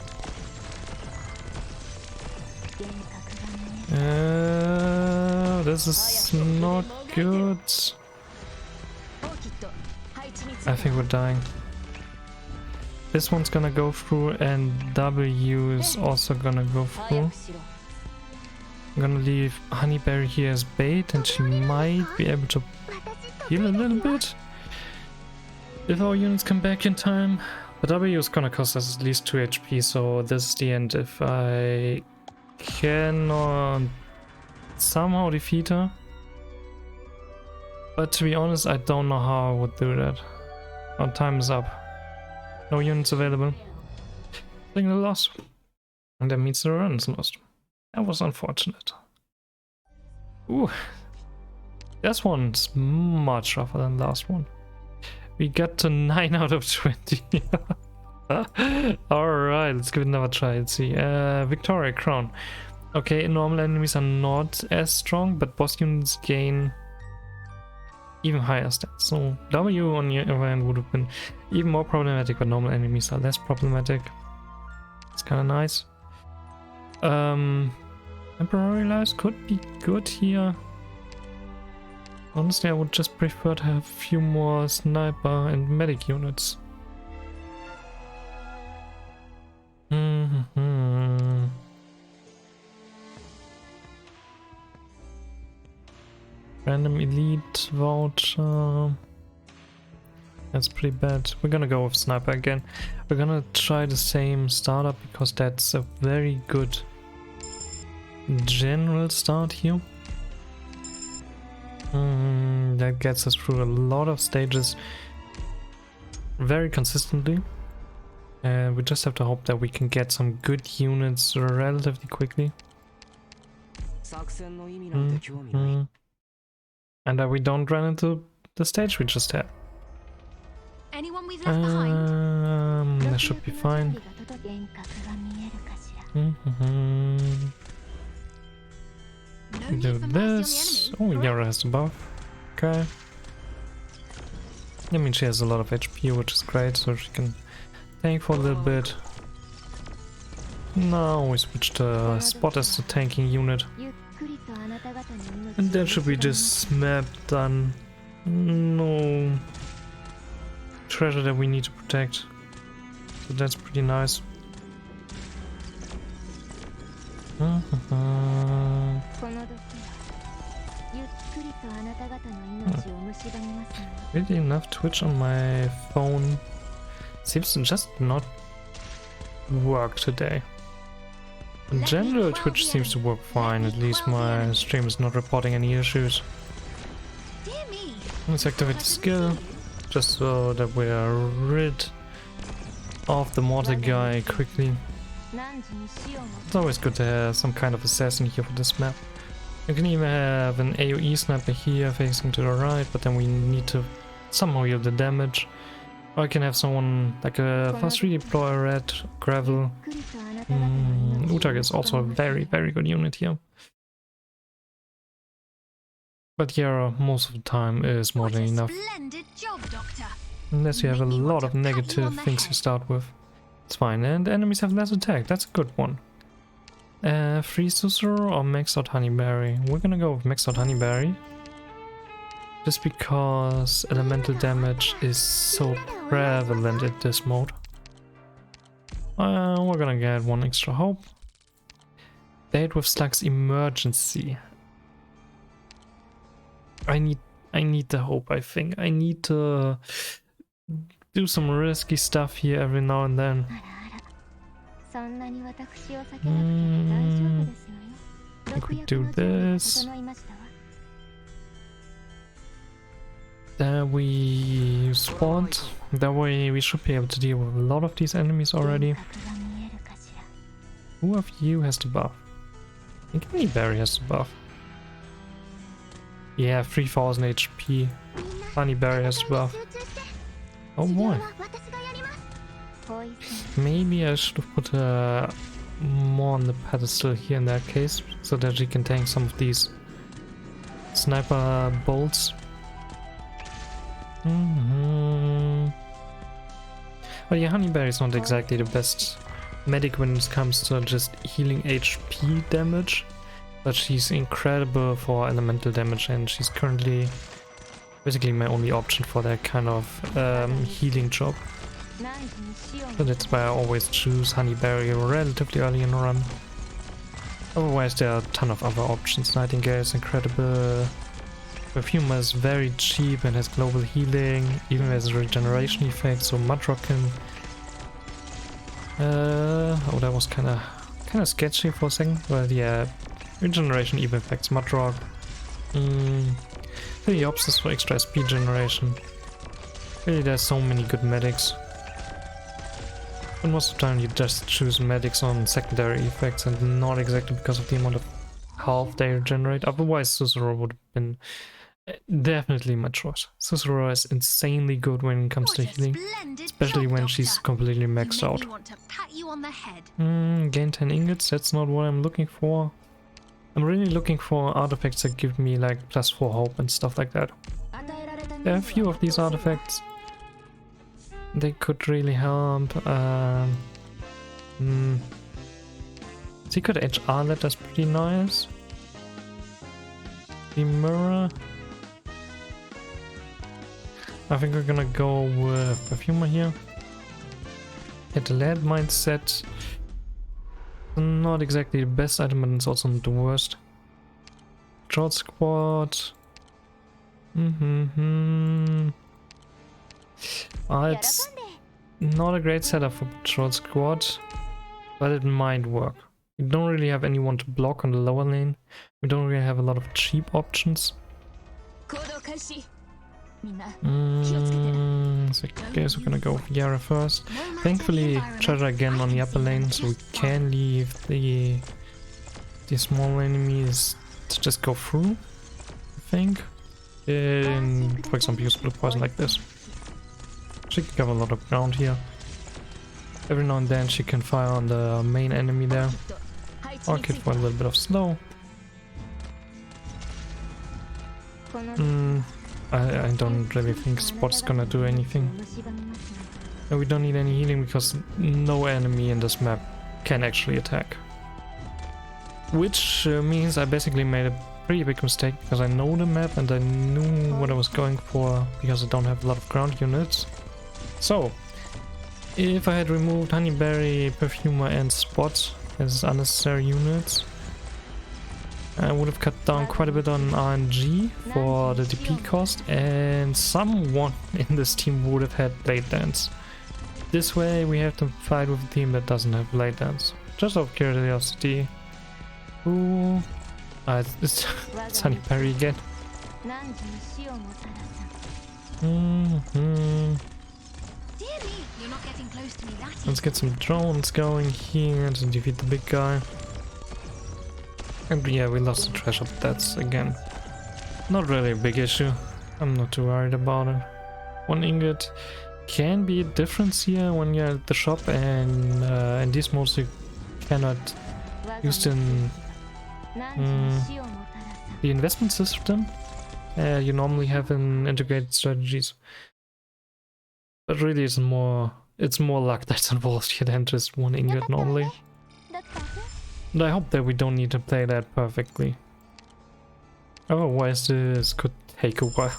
This is not good. I think we're dying. This one's gonna go through and W is also gonna go through. I'm gonna leave Honeyberry here as bait and she might be able to heal a little bit if our units come back in time. But W is gonna cost us at least 2 HP, so this is the end. If I cannot somehow defeat her. But to be honest, I don't know how I would do that. Our time is up. No units available. Single loss. And that means the run is lost. That was unfortunate. Ooh. This one's much rougher than the last one. We got to 9 out of 20. Alright, let's give it another try. Let's see. Victoria Crown. Okay, normal enemies are not as strong, but boss units gain even higher stats. So W on the other hand would have been even more problematic, but normal enemies are less problematic. It's kind of nice. Temporary lives could be good here. Honestly, I would just prefer to have a few more sniper and medic units. Random elite voucher. That's pretty bad. We're gonna go with sniper again. We're gonna try the same startup because that's a very good general start here. That gets us through a lot of stages very consistently. And we just have to hope that we can get some good units relatively quickly. And that we don't run into the stage we just had. Anyone we've left behind? That should be fine. No We need do for mercy on this. the Oh, enemy, Yara has the buff. Okay. I mean, she has a lot of HP, which is great, so she can tank for a little bit. Now we switch to Spot as the tanking unit. And then should be this map done. No treasure that we need to protect. So that's pretty nice. Really enough Twitch on my phone seems to just not work today. In general, Twitch seems to work fine, at least my stream is not reporting any issues. Let's activate the skill, just so that we are rid of the mortar guy quickly. It's always good to have some kind of assassin here for this map. You can even have an AoE sniper here facing to the right, but then we need to somehow heal the damage. Or I can have someone like a fast redeployer at gravel. Utag is also a very, very good unit here. But Yara most of the time is more than enough. Unless you have a lot of negative things you start with. It's fine, and enemies have less attack, that's a good one. Free Susur or maxed out Honeyberry? We're gonna go with maxed out Honeyberry. Just because elemental damage is so prevalent in this mode. We're gonna get one extra hope. Date with Slug's emergency. I need the hope, I think. I need to do some risky stuff here every now and then. I could do this. There we spawned. That way we should be able to deal with a lot of these enemies already. Who of you has the buff? I think Honeyberry has the buff. Yeah, 3000 HP. Honeyberry has the buff. Oh boy. Maybe I should have put more on the pedestal here in that case, so that she can tank some of these sniper bolts. Well, yeah, Honeyberry is not exactly the best medic when it comes to just healing HP damage, but she's incredible for elemental damage, and she's currently basically my only option for that kind of healing job. So that's why I always choose Honeyberry relatively early in the run. Otherwise there are a ton of other options. Nightingale is incredible. Perfuma is very cheap and has global healing, even has a regeneration effect, so Mudrock can... oh, that was kinda sketchy for a second, but yeah, regeneration even affects Mudrock. The Ops is for extra speed generation. Really, there's so many good medics. But most of the time you just choose medics on secondary effects and not exactly because of the amount of health they regenerate. Otherwise Susuro would have been definitely my choice. Susuro is insanely good when it comes to healing, especially when she's completely maxed out. Gain 10 ingots, that's not what I'm looking for. I'm really looking for artifacts that give me like +4 hope and stuff like that. There are a few of these artifacts. They could really help. Secret HR letter's pretty nice. The mirror. I think we're gonna go with Perfuma here. Get the lead mindset. Not exactly the best item, but it's also not the worst. Short squad. It's not a great setup for patrol squad, but it might work. We don't really have anyone to block on the lower lane. We don't really have a lot of cheap options. So I guess we're gonna go with Yara first. Thankfully, treasure again on the upper lane, so we can leave the small enemies to just go through, I think. And, for example, use blue poison like this. She can cover a lot of ground here. Every now and then she can fire on the main enemy there. Or kid for a little bit of slow. I don't really think Spot's gonna do anything. And we don't need any healing because no enemy in this map can actually attack. Which means I basically made a pretty big mistake because I know the map and I knew what I was going for because I don't have a lot of ground units. So, if I had removed Honeyberry, Perfumer and Spot as unnecessary units, I would have cut down quite a bit on RNG for the DP cost, and someone in this team would have had Blade Dance. This way we have to fight with a team that doesn't have Blade Dance. Just out of curiosity. Ooh. It's Honeyberry again. Let's get some drones going here to defeat the big guy. And yeah, we lost the treasure, but that's again not really a big issue. I'm not too worried about it. 1 ingot can be a difference here when you're at the shop, and in these modes you cannot use in the investment system you normally have in integrated strategies. But really it's more luck that's involved here than just 1 ingot normally. And I hope that we don't need to play that perfectly. Otherwise this could take a while.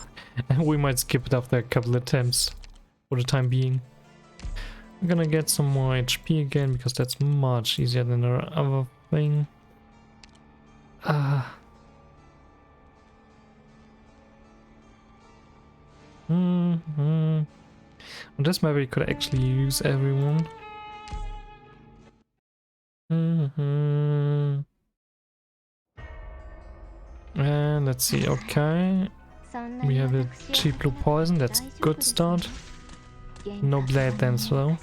And we might skip it after a couple attempts for the time being. I'm gonna get some more HP again because that's much easier than the other thing. On this map we could actually use everyone. And let's see, okay. We have a cheap blue poison, that's good start. No blade dance though.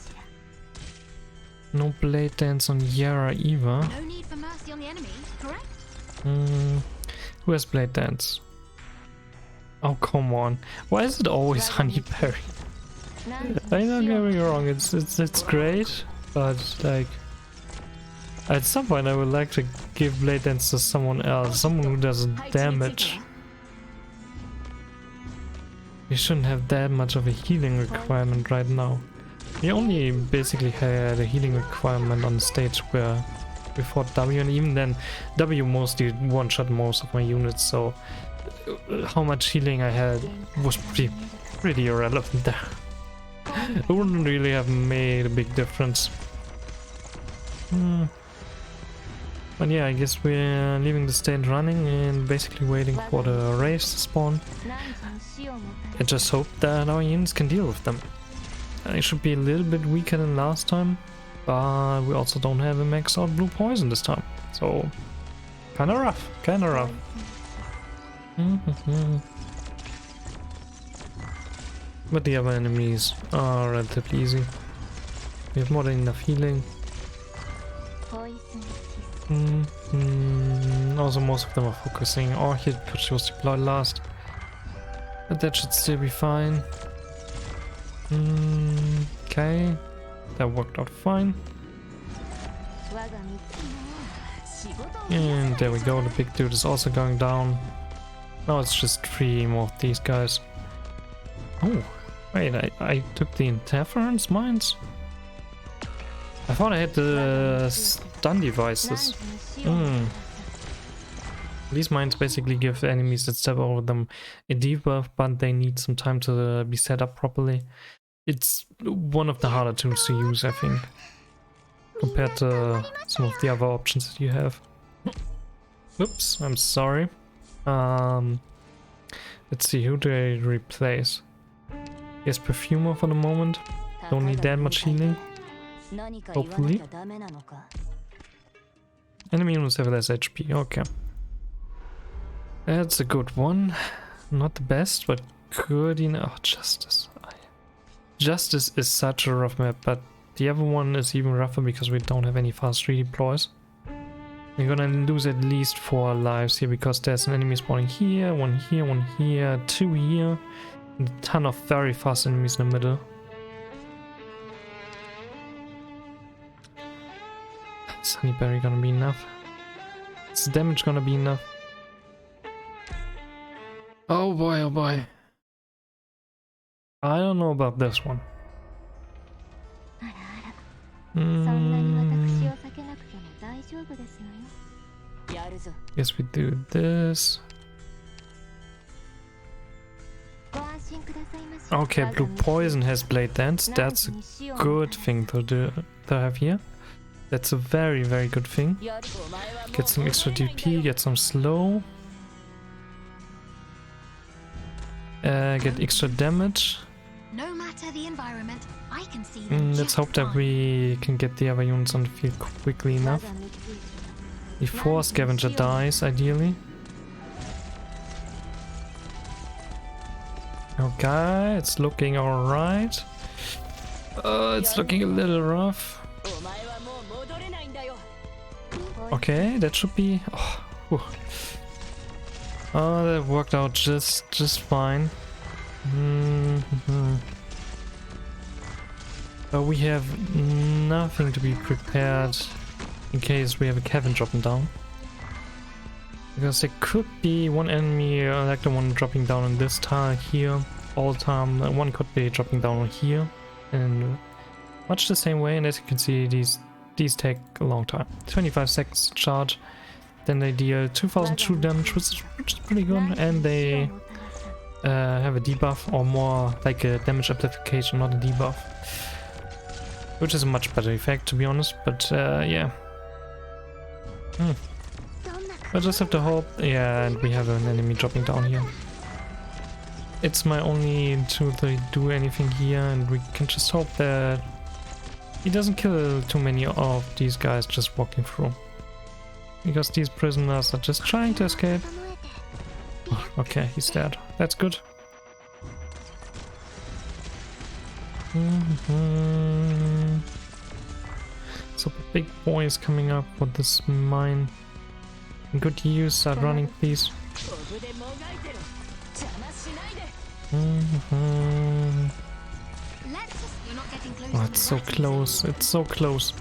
No blade dance on Yara either. No need for mercy on the enemy, correct? Who has blade dance? Oh come on. Why is it always Honeyberry? I don't get me wrong, it's great, but like at some point I would like to give blade dance to someone else, someone who does damage. We shouldn't have that much of a healing requirement right now. We only basically had a healing requirement on the stage where we fought W, and even then W mostly one-shot most of my units, so how much healing I had was pretty irrelevant there. It wouldn't really have made a big difference. But yeah, I guess we're leaving the stage running and basically waiting for the race to spawn. I just hope that our units can deal with them. It should be a little bit weaker than last time, but we also don't have a maxed out blue poison this time. So, kinda rough, kinda rough. But the other enemies are relatively easy. We have more than enough healing. Also most of them are focusing Orchid because she was deployed last. But that should still be fine. Okay, that worked out fine. And there we go, the big dude is also going down. Now it's just 3 more of these guys. Oh, wait, I took the interference mines? I thought I had the stun devices. These mines basically give enemies that step over them a debuff, but they need some time to be set up properly. It's one of the harder tools to use, I think, compared to some of the other options that you have. Oops, I'm sorry. Let's see, who do I replace? Yes, perfumer for the moment. Don't need that much healing. Hopefully. Enemy units have less HP. Okay. That's a good one. Not the best, but good enough. Oh, Justice. Justice is such a rough map, but the other one is even rougher because we don't have any fast redeploys. We're gonna lose at least 4 lives here because there's an enemy spawning here, one here, one here, 2 here, and a ton of very fast enemies in the middle. Is Honeyberry gonna be enough? Is the damage gonna be enough? Oh boy, oh boy. I don't know about this one. Yes, we do this. Okay, blue poison has blade dance. That's a good thing to have here. That's a very, very good thing. Get some extra DP, get some slow. Get extra damage. No matter the environment, I can see Let's hope that we can get the other units on the field quickly enough. Before Scavenger dies, ideally. Okay, it's looking alright. It's looking a little rough. Okay, that should be... Oh, that worked out just fine. But we have nothing to be prepared in case we have a cavern dropping down. Because there could be one enemy like the one dropping down in this tile here all the time. One could be dropping down here in much the same way, and as you can see these take a long time. 25 seconds to charge. Then they deal 2000 true damage, which is pretty good, and they have a debuff, or more like a damage amplification, not a debuff. Which is a much better effect, to be honest, but yeah. I just have to hope. Yeah, and we have an enemy dropping down here. It's my only tool to do anything here, and we can just hope that he doesn't kill too many of these guys just walking through. Because these prisoners are just trying to escape. Oh, okay, he's dead. That's good. So the big boy is coming up with this mine. Good use, start running please. Oh, it's so close, it's so close.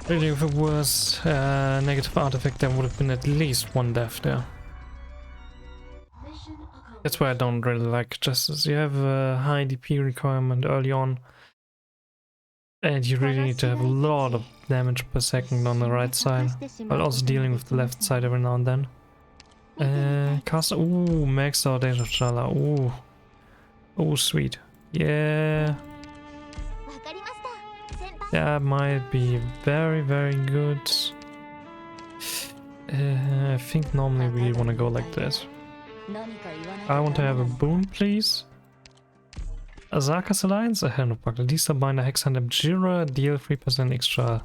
Really, if it was a negative artifact, there would have been at least one death there. That's why I don't really like Justice. You have a high DP requirement early on, and you really need to have a lot of damage per second on the right side, while also dealing with the left side every now and then. Cast, ooh, maxed out Age of Shala, ooh. Oh, sweet. Yeah. That might be very, very good. I think normally we want to go like this. I want to have a boon, please. Azaka's Alliance, a hand of Buckler. Lisa Binder, Hexhand, Jira, deal 3% extra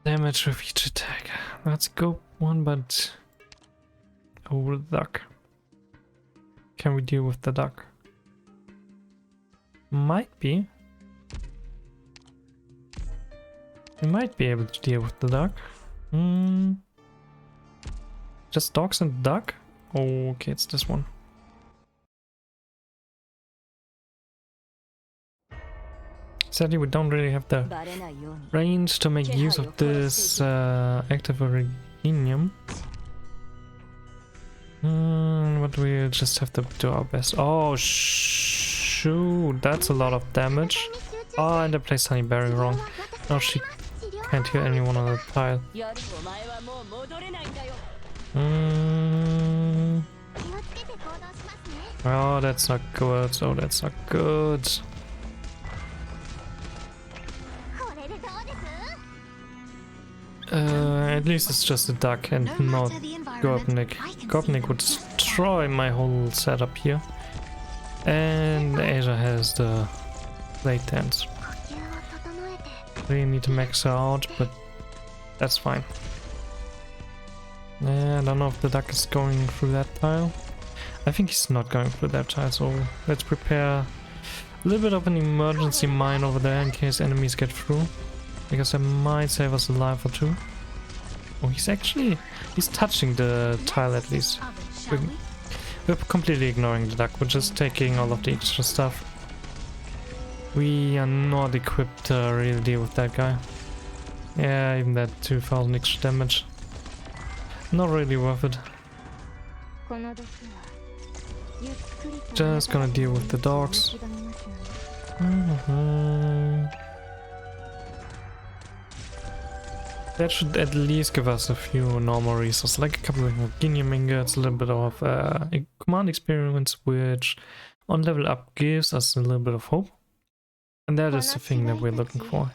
damage with each attack. Let's go one, but... Oh, the duck. Can we deal with the duck? Might be. We might be able to deal with the duck. Just dogs and duck? Okay, it's this one. Sadly, we don't really have the range to make use of this active Originium. But we'll just have to do our best. Oh, shoot, that's a lot of damage. Oh, and I placed Honeyberry wrong. Now she can't hear anyone on the tile. Oh, that's not good. Oh, that's not good. At least it's just a duck and not Gopnik. Gopnik would destroy my whole setup here. And Asia has the late dance. Really need to max her out, but that's fine. Yeah, I don't know if the duck is going through that tile. I think he's not going through that tile, so let's prepare a little bit of an emergency mine over there in case enemies get through. Because that might save us a life or two. Oh, he's touching the tile at least. We're completely ignoring the duck, we're just taking all of the extra stuff. We are not equipped to really deal with that guy. Yeah, even that 2000 extra damage. Not really worth it. Just gonna deal with the dogs. That should at least give us a few normal resources, like a couple of Guinean ingots, a little bit of command experience, which on level up gives us a little bit of hope. And that is the thing that we're looking for.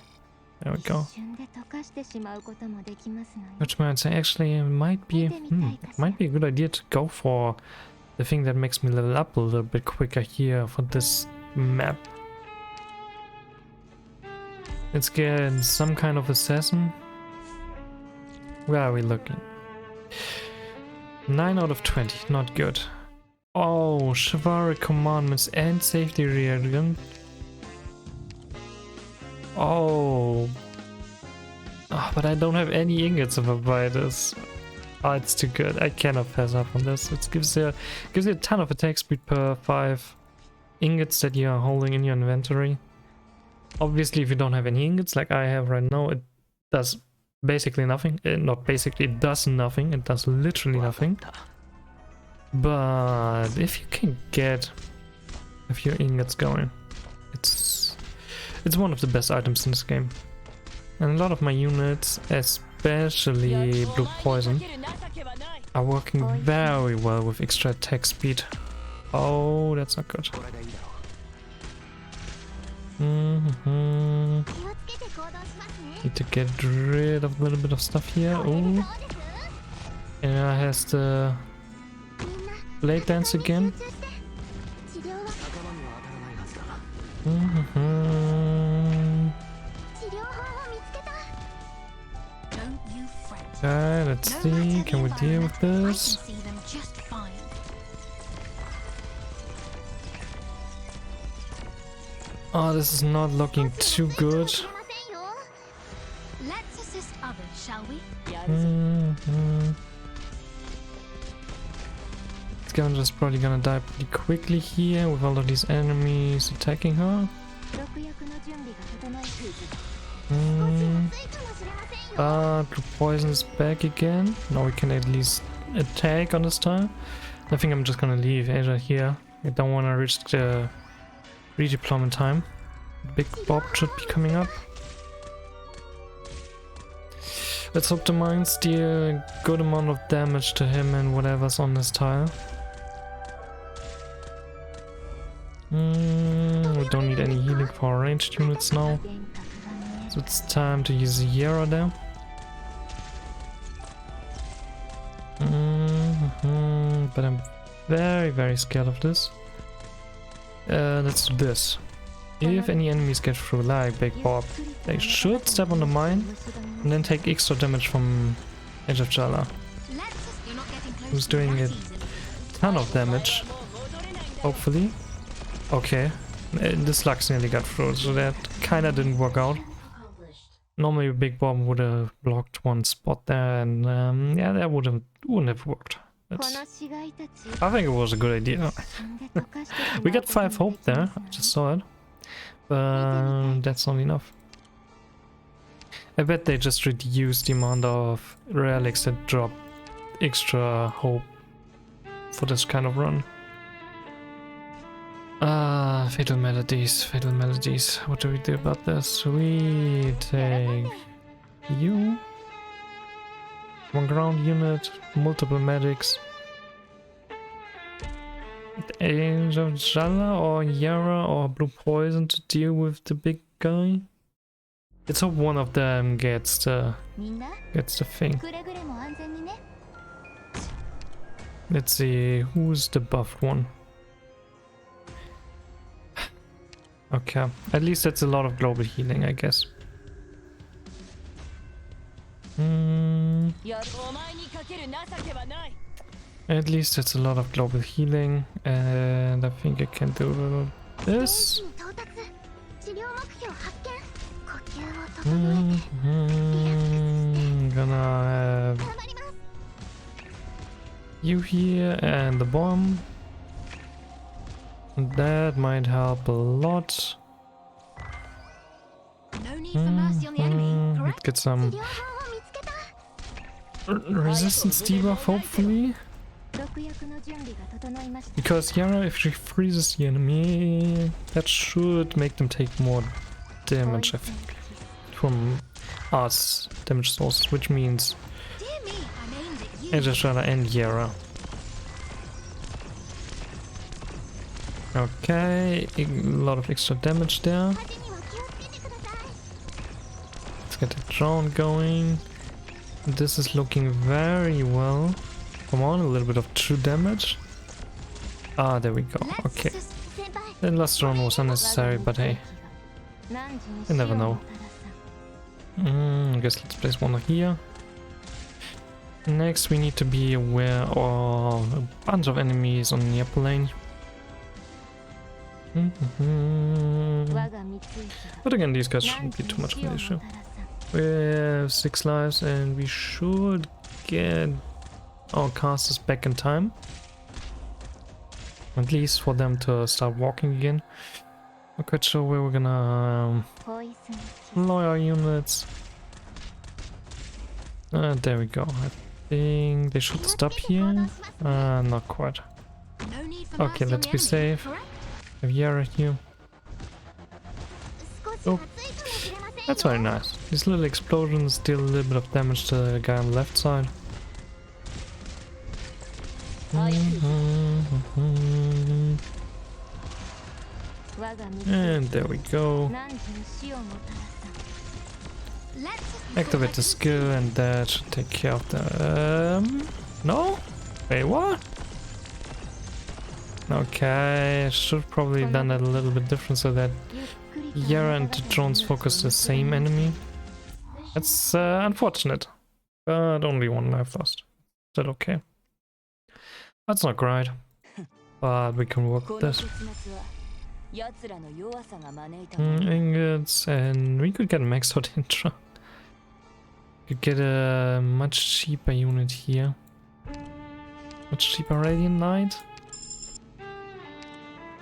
There we go. Which might say actually it might be a good idea to go for the thing that makes me level up a little bit quicker here for this map. Let's get some kind of assassin. Where are we looking? 9 out of 20, not good. Oh, chivalric commandments and safety reagent. Oh, but I don't have any ingots if I buy this. Oh, it's too good. I cannot pass up on this. It gives you a ton of attack speed per 5 ingots that you are holding in your inventory. Obviously, if you don't have any ingots like I have right now, it does basically nothing. Not basically, it does nothing. It does literally nothing. But if you can get a few ingots going, it's one of the best items in this game. And a lot of my units, especially Blue Poison, are working very well with extra attack speed. Oh, that's not good. Need to get rid of a little bit of stuff here. Oh, and I has the blade dance again. Okay, let's see, can we deal with this? Oh, this is not looking too good. Let's assist others, shall we? Scavenger's probably gonna die pretty quickly here with all of these enemies attacking her. Blue Poison's back again. Now we can at least attack on this time. I think I'm just gonna leave Asia here. I don't wanna risk the redeployment time. Big Bob should be coming up. Let's hope the mines deal a good amount of damage to him and whatever's on this tile. We don't need any healing for our ranged units now. So it's time to use Yara there. But I'm very, very scared of this. Let's do this. If any enemies get through like Big Bob, they should step on the mine and then take extra damage from Edge of Jala, who's doing a ton of damage, hopefully. Okay, this Lux nearly got through, so that kinda didn't work out. Normally Big Bob would have blocked one spot there, and yeah, that wouldn't have worked. I think it was a good idea. We got 5 hope there, I just saw it. But that's not enough. I bet they just reduced the amount of relics that drop extra hope for this kind of run. Fatal Melodies, Fatal Melodies. What do we do about this? We take you. 1 ground unit, multiple medics. Angel of Jala or Yara or Blue Poison to deal with the big guy. Let's hope one of them gets the thing. Let's see who's the buffed one. Okay, at least that's a lot of global healing, I guess. At least it's a lot of global healing, and I think I can do this. Gonna have you here and the bomb. That might help a lot. No need for mercy on the enemy, Let's correct? get some resistance debuff, hopefully. Because Yara, if she freezes the enemy, that should make them take more damage, I think, from us damage sources, which means Dear me, I'm aimed at you. Ejashara and Yara. Okay, a lot of extra damage there. Let's get the drone going. This is looking very well. Come on, a little bit of true damage. Ah, there we go. Okay. The last drone was unnecessary, but hey, you never know. I guess let's place one here. Next, we need to be aware of a bunch of enemies on the upper lane. But again, these guys shouldn't be too much of an issue. We have 6 lives and we should get our casters back in time. At least for them to start walking again. Not quite sure where we're gonna deploy our units. There we go. I think they should stop here. Not quite. No need for Okay, mercy on let's the be enemy, safe. correct? Have Yara here. Oh, that's very nice. These little explosions deal a little bit of damage to the guy on the left side. And there we go. Activate the skill and that should take care of the... no? Wait, what? Okay, I should probably done that a little bit different so that Yara and the drones focus the same enemy. That's unfortunate, but only one life lost. Is that okay? That's not great, but we can work with this. Ingots, and we could get a maxed out Intra. Could get a much cheaper unit here. Much cheaper Radiant Knight.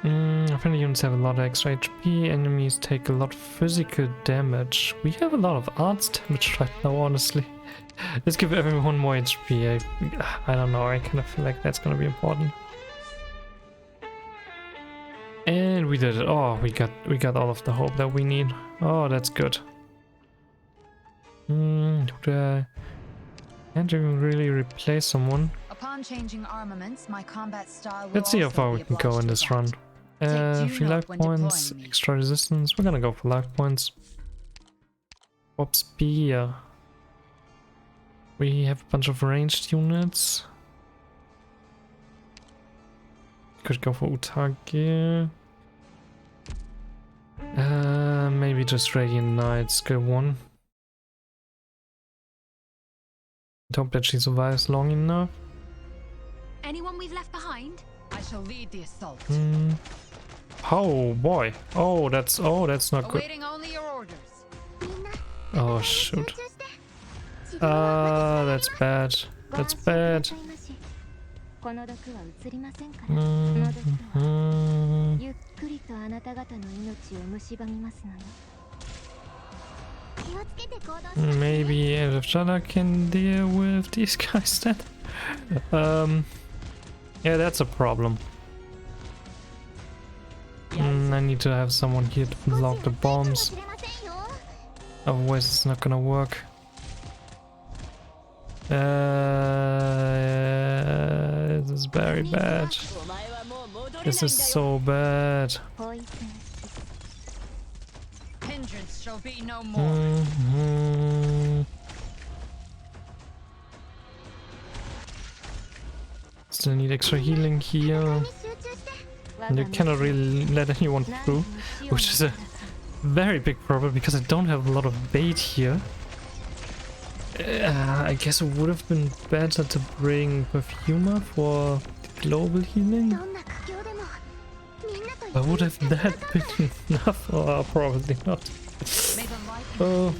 Friendly units have a lot of extra HP, enemies take a lot of physical damage. We have a lot of arts damage right now, honestly. Let's give everyone more HP. I don't know, I kind of feel like that's gonna be important. And we did it. Oh, we got all of the hope that we need. Oh, that's good. Can't even really replace someone. Upon changing armaments, my combat style will Let's see how also far be we can go obliged in to this adapt. run. Take 3 due life note when points, deploying me. extra resistance. We're gonna go for life points. Warp spear. We have a bunch of ranged units. Could go for Utage. Maybe just Radiant Knight, skill 1. Hope that she survives long enough. Anyone we've left behind? I shall lead the assault. Oh boy. Oh, that's not good. Awaiting only your orders. Oh shoot. That's bad. That's bad. Maybe Ejashara can deal with these guys then. Yeah, that's a problem. I need to have someone here to block the bombs. Otherwise it's not gonna work. This is very bad. This is so bad. Hindrance shall be no more. Still need extra healing here. and you cannot really let anyone through, which is a very big problem because I don't have a lot of bait here. I guess it would have been better to bring perfumer for global healing. But would have that been enough? Or probably not. Oh.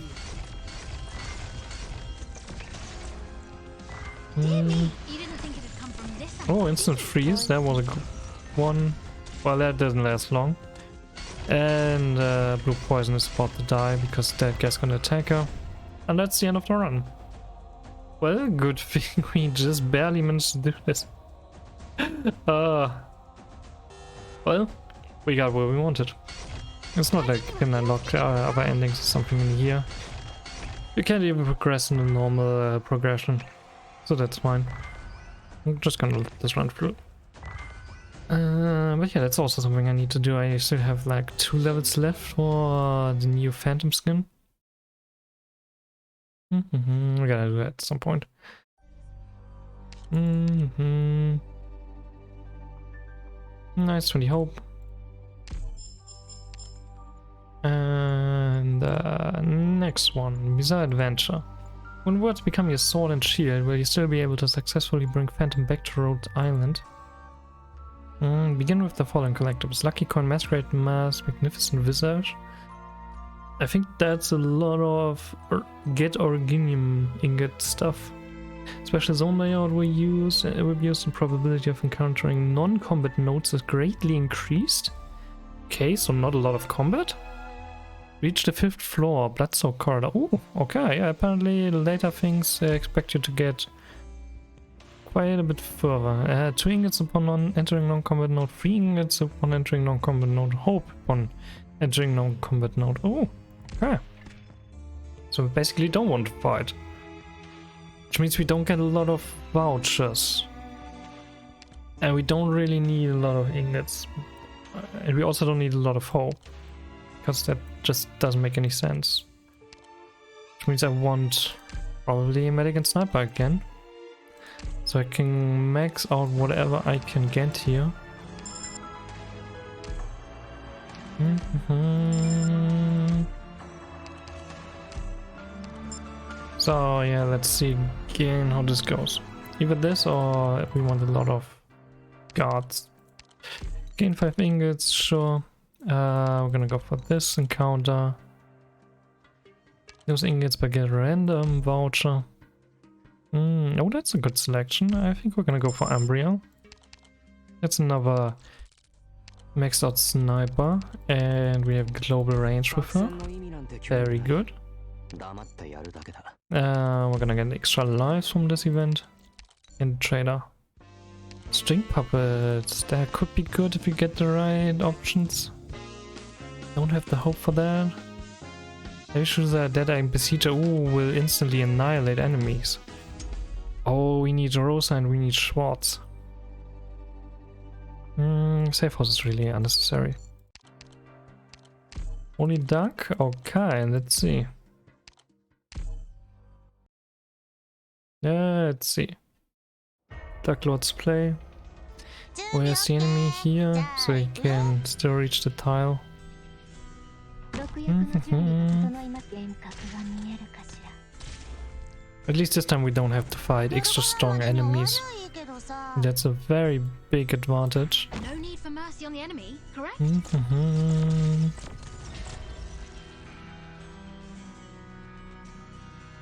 Oh, instant freeze. That was a good one. Well, that doesn't last long. And blue poison is about to die because that guy's gonna attack her. And that's the end of the run. Well, good thing we just barely managed to do this. Well, we got where we wanted. It's not like you can unlock other endings or something in here. You can't even progress in the normal progression. So that's fine. I'm just gonna let this run through. But yeah, that's also something I need to do. I still have like 2 levels left for the new Phantom skin. We gotta do that at some point. Nice 20 hope. And next one, Bizarre Adventure. When words become your sword and shield, will you still be able to successfully bring Phantom back to Rhode Island? Begin with the following collectibles: Lucky Coin, Masquerade Mask, Magnificent Visage. I think that's a lot of get Originium ingot stuff. Special zone layout will be used, and probability of encountering non-combat nodes is greatly increased. Okay, so not a lot of combat. Reach the 5th floor, Bloodsoaked corridor. Oh, okay, yeah, apparently later things expect you to get quite a bit further. 2 ingots upon entering non-combat node, 3 ingots upon entering non-combat node, hope upon entering non-combat node. Oh, okay. So we basically don't want to fight. Which means we don't get a lot of vouchers. And we don't really need a lot of ingots. And we also don't need a lot of hope. Because that just doesn't make any sense. Which means I want probably a medic and sniper again. So I can max out whatever I can get here. So yeah, let's see again how this goes. Either this or we want a lot of guards. Gain 5 ingots, sure. We're gonna go for this encounter. Those ingots but get a random voucher. Oh, that's a good selection. I think we're gonna go for Umbriel. That's another maxed out sniper, and we have global range with her. Very good. We're gonna get extra lives from this event. And trader. String puppets. That could be good if you get the right options. Don't have the hope for that. Maybe choose a Dead-Eye Besieger. Ooh, will instantly annihilate enemies. Oh, we need Rosa and we need Schwartz. Safe house is really unnecessary. Only duck? Okay, let's see. Let's see. Duck Lord's play. Where's the enemy here? So he can still reach the tile. At least this time we don't have to fight extra strong enemies. That's a very big advantage. No need for mercy on the enemy, correct?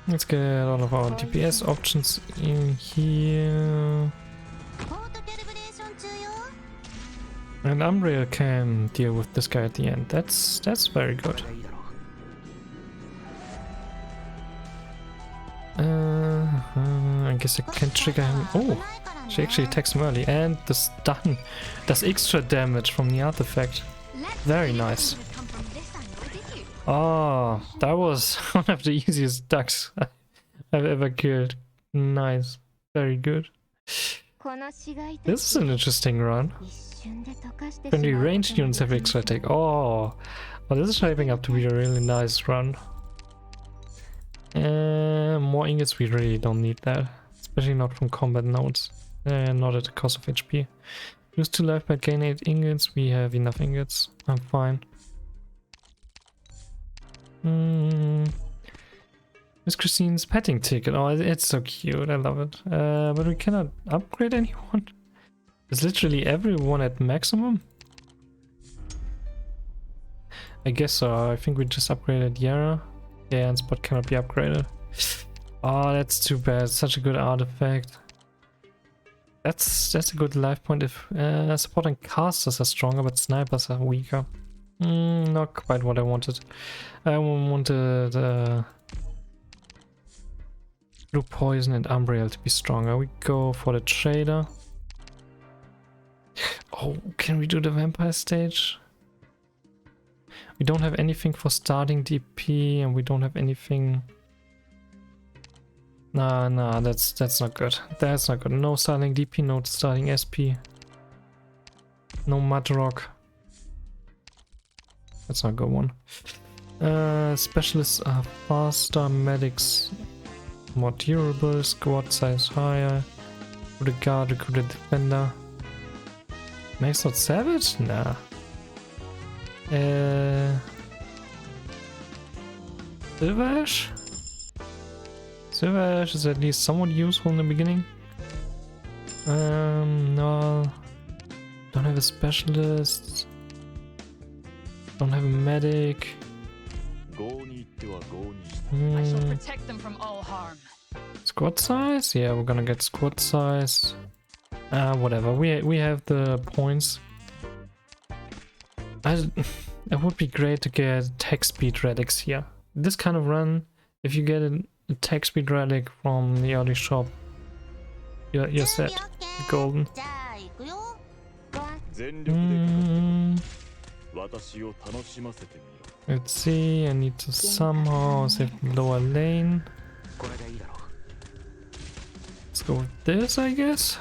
Let's get all of our DPS options in here. And Umbriel can deal with this guy at the end. That's very good. I guess I can trigger him. Oh, she actually attacks him early. And the stun does extra damage from the artifact. Very nice. Oh, that was one of the easiest ducks I've ever killed. Nice. Very good. This is an interesting run. When the ranged units have extra attack. Oh, well, this is shaping up to be a really nice run. More ingots, we really don't need that. Especially not from combat nodes. Not at the cost of HP. Lose 2 life but gain 8 ingots. We have enough ingots. I'm fine. Miss Christine's petting ticket. Oh, it's so cute. I love it. But we cannot upgrade anyone. Is literally everyone at maximum? I guess so. I think we just upgraded Yara. Yeah, and Spot cannot be upgraded. Oh, that's too bad. Such a good artifact. That's a good life point if Spot and casters are stronger, but snipers are weaker. Not quite what I wanted. I wanted Blue Poison and Umbriel to be stronger. We go for the Trader. Oh, can we do the Vampire stage? We don't have anything for starting DP, and we don't have anything. Nah, that's not good. That's not good. No starting DP, no starting SP. No Mudrock. That's not a good one. Specialists are faster, medics more durable, squad size higher. Recruit a guard, recruit a defender. Max not savage? Nah. Silver Ash? Silver Ash is at least somewhat useful in the beginning. No. Don't have a specialist. Don't have a medic. I shall protect them from all harm. Squad size? Yeah, we're gonna get squad size. Whatever. We have the points. It would be great to get attack speed relics here. This kind of run, if you get an attack speed relic from the early shop, you're set. Golden. Let's see, I need to somehow save the lower lane. Let's go with this, I guess.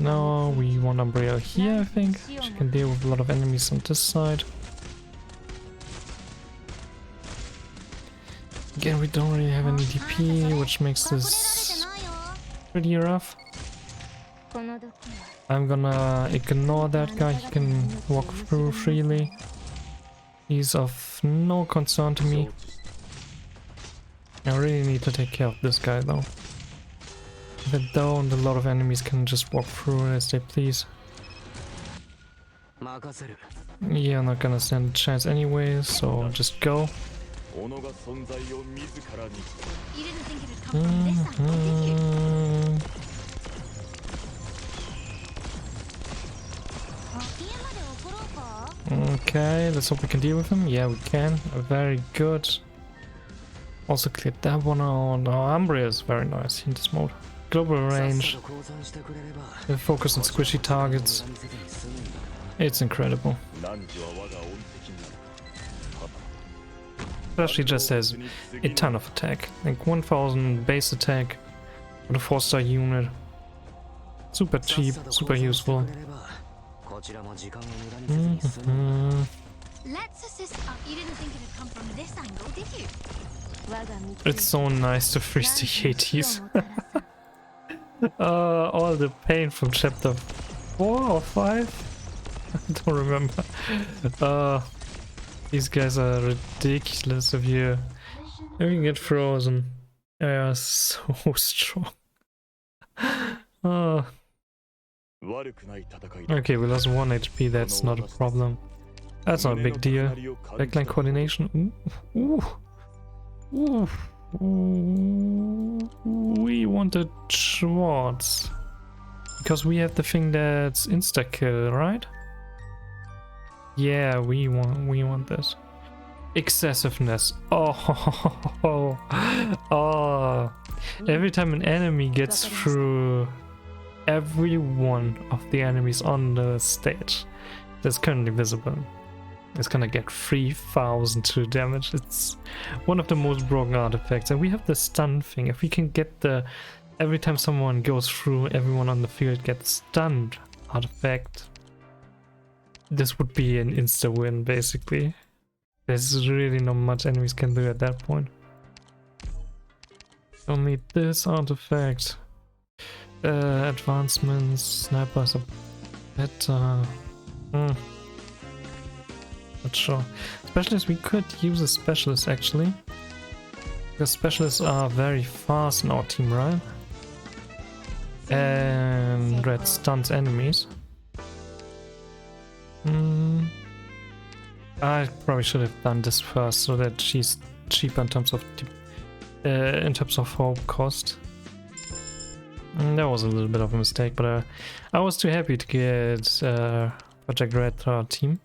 No, we want Umbriel here, I think. She can deal with a lot of enemies on this side. Again, we don't really have any DP, which makes this pretty rough. I'm gonna ignore that guy, he can walk through freely. He's of no concern to me. I really need to take care of this guy though. Even though a lot of enemies can just walk through as they please. Yeah, I'm not gonna stand a chance anyway, so just go. You didn't think it'd come from this angle, did you? Okay, let's hope we can deal with him. Yeah, we can. Very good. Also cleared that one out. Oh, Umbria is very nice in this mode. Global range. Focus on squishy targets. It's incredible. Especially just has a ton of attack. Like 1000 base attack with a 4-star unit. Super cheap, super useful. Let's assist. You didn't think it'd come from this angle, did you? It's so nice to freeze the Yetis. All the pain from chapter 4 or 5? I don't remember. These guys are ridiculous if you get frozen. They are so strong. Okay, we lost 1 HP, that's not a problem. That's not a big deal. Backline coordination. Ooh. Ooh. Ooh. We wanted Schwartz. Because we have the thing that's insta-kill, right? Yeah, we want this. Excessiveness. Oh. Every time an enemy gets through every one of the enemies on the stage that's currently visible, it's gonna get 3002 damage. It's one of the most broken artifacts, and we have the stun thing. If we can get the every time someone goes through, everyone on the field gets stunned artifact, this would be an insta win basically. There's really not much enemies can do at that point. Only this artifact. Advancements, snipers are better. Not sure. Specialists, we could use a specialist actually. Because specialists are very fast in our team, right? And red stuns enemies. I probably should have done this first so that she's cheaper in terms of hope cost. That was a little bit of a mistake, but I was too happy to get Project Red to our team.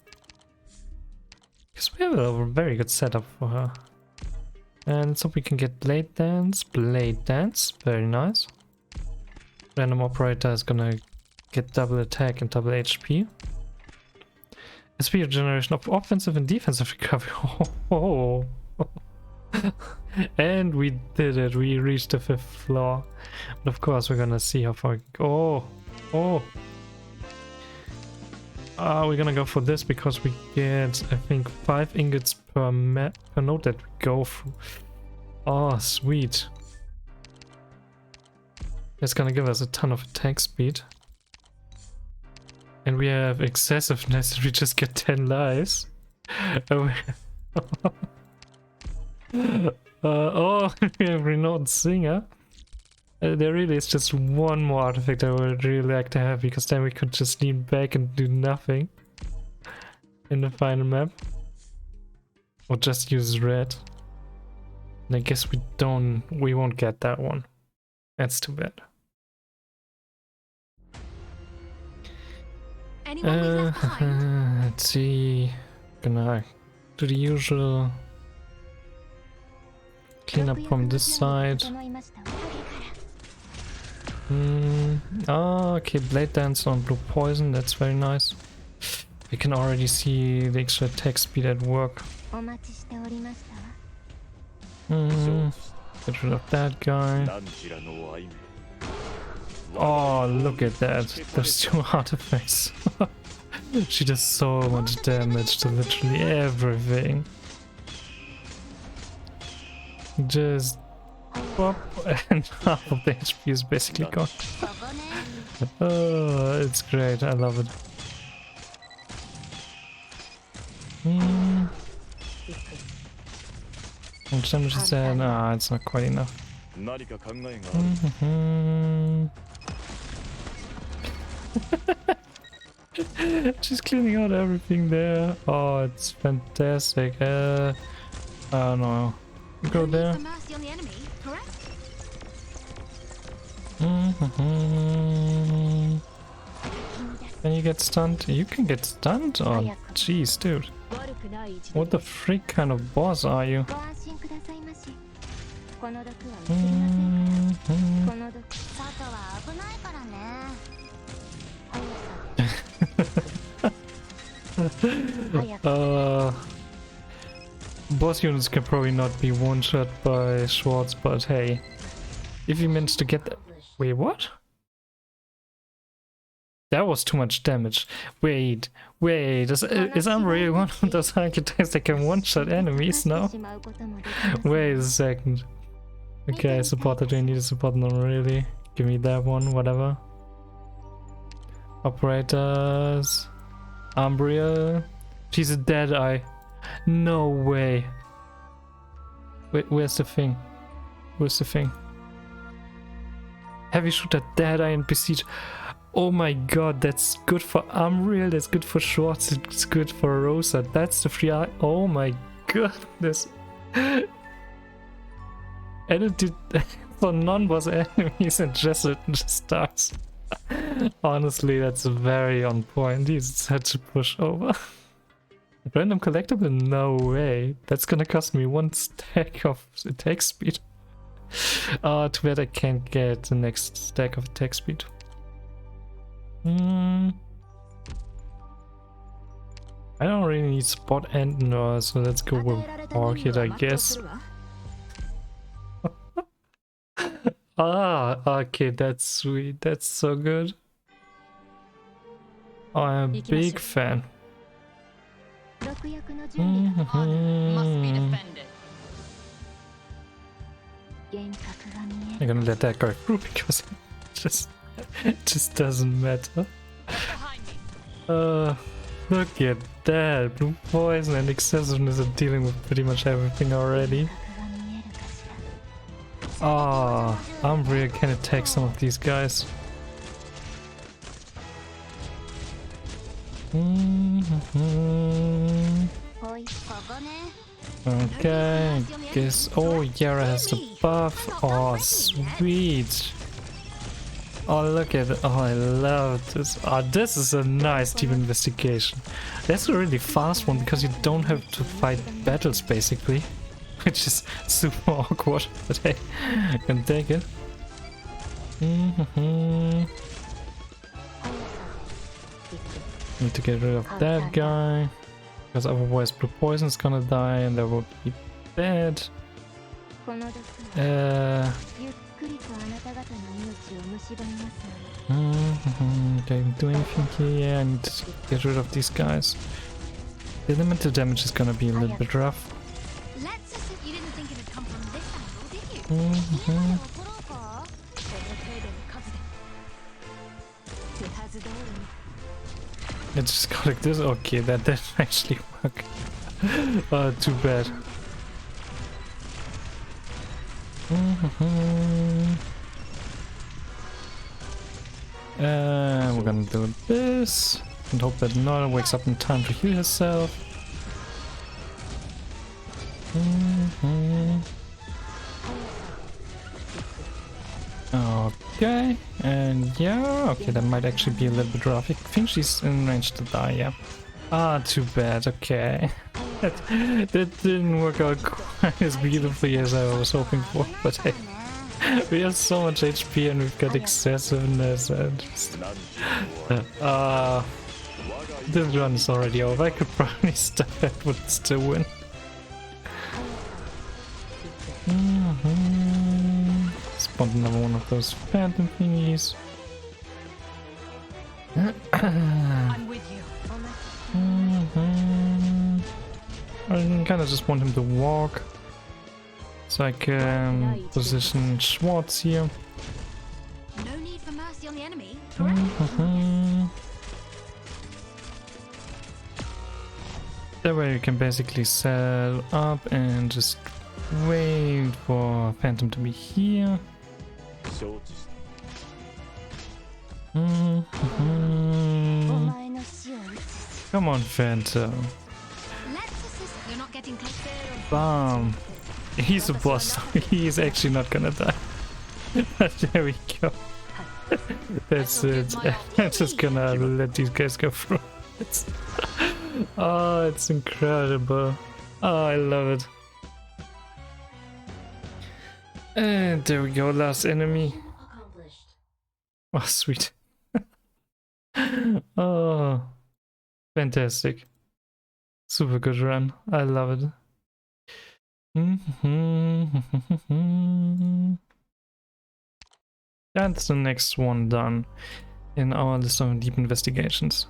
Because we have a very good setup for her. And so we can get Blade Dance, very nice. Random Operator is gonna get double attack and double HP. A speed regeneration of offensive and defensive recovery. Oh. And we did it, we reached the 5th floor. But of course we're gonna see how far we can go. We're gonna go for this because we get, I think, 5 ingots per node that we go through. Oh, sweet. It's gonna give us a ton of attack speed. And we have excessiveness and we just get 10 lives. Oh, we have Renowned Singer. There really is just one more artifact I would really like to have, because then we could just lean back and do nothing in the final map. Or just use red. And I guess we won't get that one. That's too bad. Anyone we left behind? Let's see. Gonna do the usual. Clean up from this side. Okay, Blade Dance on Blue Poison, that's very nice. We can already see the extra attack speed at work. Get rid of that guy. Oh, look at that. Those 2 artifacts. She does so much damage to literally everything. Just pop and half of the HP is basically gone. Oh, it's great, I love it. How much damage is that? Nah, it's not quite enough. She's cleaning out everything there. Oh, it's fantastic. I don't know. Go there. Can you get stunned? You can get stunned? Oh, jeez, dude. What the freak kind of boss are you? Boss units can probably not be one-shot by Schwartz, but hey, if you manage to get that... Wait, what? That was too much damage. Wait, is Umbreon one of those archetypes that can one-shot enemies now? Wait a second. Okay, supporter, do I need a support? No, really. Give me that one, whatever. Operators. Umbreon. She's a dead eye. No way. Wait, where's the thing? Where's the thing? Heavy shooter, dead eye, and besiege. Oh my god, that's good for Umbreon, that's good for Schwartz, it's good for Rosa. That's the 3 eye. Oh my goodness. And it did for non-boss enemies and just starts. Honestly, that's very on point. He's such a pushover. Random collectible? No way. That's gonna cost me 1 stack of attack speed. Too bad I can't get the next stack of attack speed. I don't really need spot and no, so let's go with Orchid, I guess. Okay, that's sweet. That's so good. I'm a big fan. Must be defended. I'm gonna let that go through because it just doesn't matter. Behind me. Look at that. Blue poison and excessiveness are dealing with pretty much everything already. Ah, Umbria can attack some of these guys. Okay, guess. Oh, Yara has the buff. Oh, sweet. Oh, look at it. Oh, I love this. Oh, this is a nice team investigation. That's a really fast one because you don't have to fight battles basically, which is super awkward. But hey, I can take it. Need to get rid of that guy. Because otherwise blue poison's gonna die and that would be bad. Can't do anything here. Yeah, I need to get rid of these guys. The elemental damage is gonna be a little bit rough. Let's assume you didn't think it had come from this angle, did you? It just go like this? Okay, that didn't actually work. Too bad. We're gonna do this and hope that Nora wakes up in time to heal herself. Okay, and yeah, okay, that might actually be a little bit rough. I think she's in range to die, yeah. Ah, too bad, okay. that didn't work out quite as beautifully as I was hoping for, but hey. We have so much HP and we've got excessiveness and just... this run is already over. I could probably stop it, would still win. Spawned another one of those phantom thingies. I'm with you. I kinda just want him to walk. So I can position Schwartz here. No need for mercy on the enemy. That way you can basically set up and just wait for Phantom to be here. Come on, Phantom. Let's assist. You're not getting closer. Bam. He's a boss. He's actually not gonna die. There we go. That's it. I'm just gonna let these guys go through. Oh, it's incredible. Oh, I love it. And there we go, last enemy. Oh, sweet. Oh, fantastic. Super good run. I love it. That's the next one done in our list of deep investigations.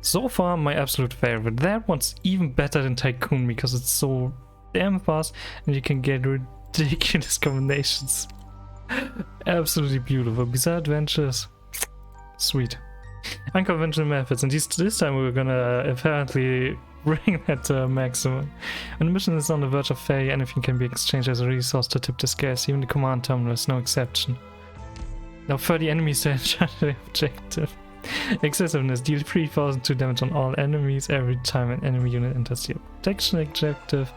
So far, my absolute favorite. That one's even better than Tycoon because it's so damn fast and you can get ridiculous combinations. Absolutely beautiful. Bizarre adventures. Sweet. Unconventional methods, and this time we're gonna apparently bring that to a maximum. When the mission is on the verge of failure, anything can be exchanged as a resource to tip the scales. Even the command terminal is no exception. Now 30 enemies to ensure the objective. Excessiveness. Deal 3002 damage on all enemies every time an enemy unit enters the protection objective.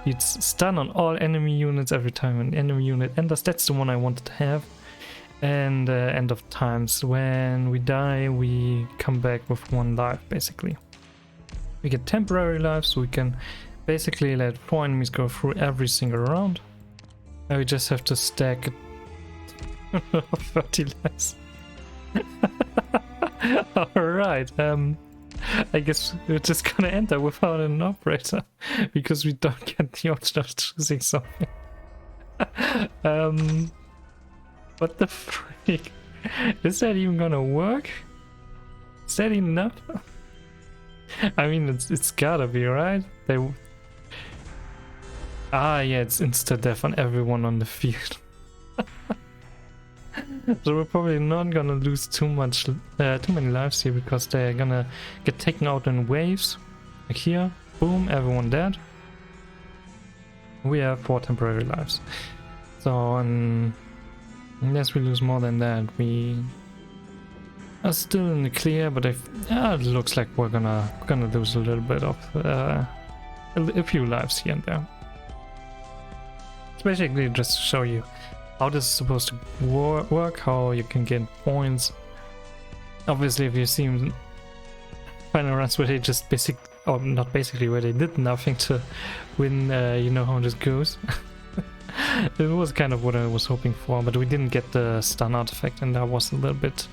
It's stun on all enemy units every time an enemy unit enters. That's the one I wanted to have. And end of times. When we die, we come back with 1 life, basically. We get temporary life, so we can basically let 4 enemies go through every single round. And we just have to stack 30 lives. Alright, I guess we're just gonna enter without an operator because we don't get the option of choosing something. What the freak? Is that even gonna work? Is that enough? I mean, it's gotta be, right? They. Ah, yeah, it's insta-death on everyone on the field. So we're probably not gonna lose too many lives here because they're gonna get taken out in waves. Like here, boom, everyone dead. We have 4 temporary lives. So unless we lose more than that, we are still in the clear. But it looks like we're gonna lose a little bit of a few lives here and there. It's basically just to show you how this is supposed to work, how you can get points. Obviously, if you've seen final runs where they just not basically, where they did nothing to win, you know how this goes. It was kind of what I was hoping for, but we didn't get the stun artifact, and that was a little bit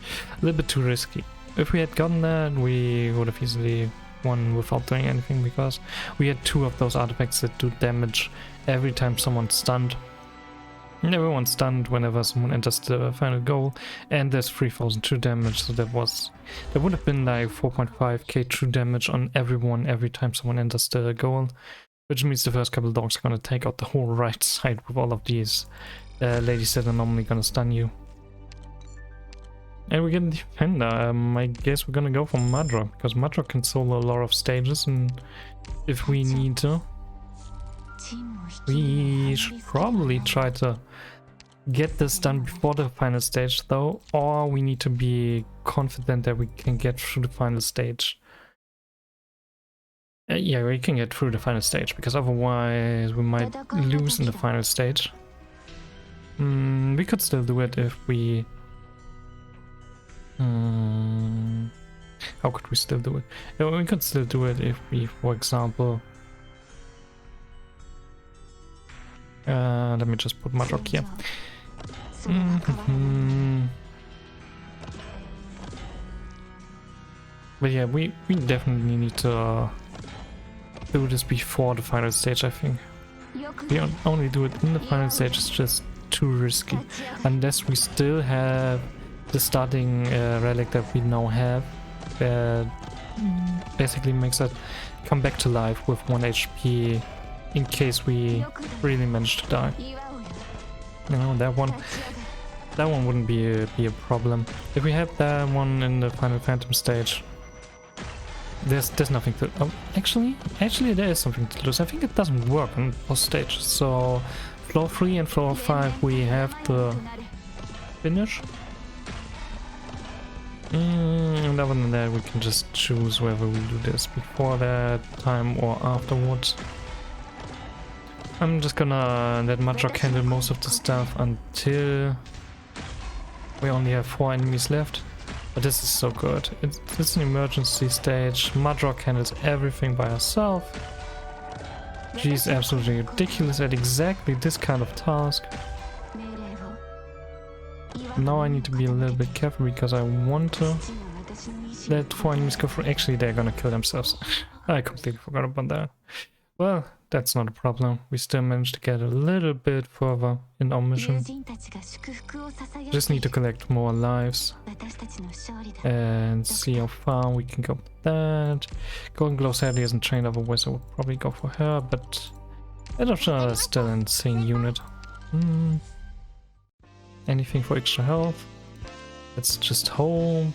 too risky. If we had gotten that, we would have easily won without doing anything, because we had 2 of those artifacts that do damage every time someone's stunned. And everyone's stunned whenever someone enters the final goal, and there's 3002 damage, so there would have been like 4.5k true damage on everyone every time someone enters the goal, which means the first couple of dogs are gonna take out the whole right side with all of these ladies that are normally gonna stun you. And we get a defender. I guess we're gonna go for Madra, because Madra can solo a lot of stages, and if we need to, we should probably try to get this done before the final stage though, or we need to be confident that we can get through the final stage. Yeah, we can get through the final stage, because otherwise we might lose in the final stage. We could still do it if we... How could we still do it? Yeah, we could still do it if we, for example... let me just put Madrock here. But yeah, we definitely need to do this before the final stage, I think. We only do it in the final stage, it's just too risky. Unless we still have the starting relic that we now have, that basically makes it come back to life with 1 HP in case we really manage to die. You know, that one wouldn't be a problem. If we have that one in the final phantom stage, there's nothing to... Oh, actually there is something to lose. I think it doesn't work on both stages. So floor 3 and floor 5 we have to finish. And other than that, we can just choose whether we do this before that time or afterwards. I'm just gonna let Madrock handle most of the stuff until we only have 4 enemies left. But this is so good. It's an emergency stage. Madrock handles everything by herself. She's absolutely ridiculous at exactly this kind of task. Now I need to be a little bit careful, because I want to let 4 enemies go through. Actually, they're gonna kill themselves. I completely forgot about that. Well, that's not a problem. We still managed to get a little bit further in our mission. Just need to collect more lives and see how far we can go with that. Golden Glow sadly isn't trained, otherwise I would probably go for her, but Adoption is still an insane unit. Anything for extra health? Let's just hope.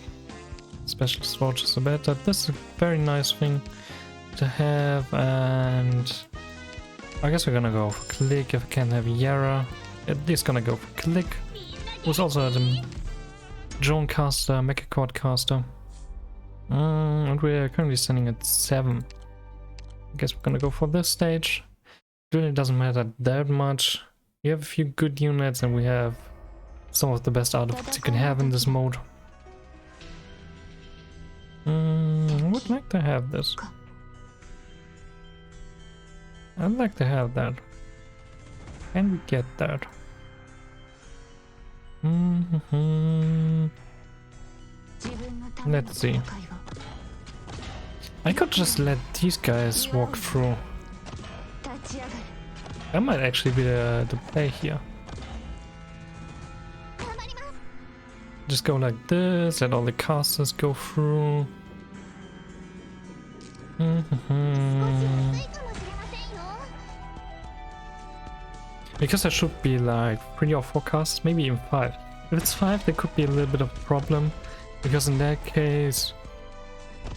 Specialist vouchers are better. This is a very nice thing to have, and I guess we're gonna go for Click if I can have Yara. At least gonna go for Click. Who's also the drone caster, mecha cord caster. And we're currently standing at 7. I guess we're gonna go for this stage. It really doesn't matter that much. We have a few good units, and we have some of the best artifacts you can have in this mode. I would like to have this. I'd like to have that. Can we get that? Let's see. I could just let these guys walk through. That might actually be the play here. Just go like this, let all the casters go through. Because there should be like 3 or 4 casts, maybe even 5. If it's 5, there could be a little bit of a problem, because in that case,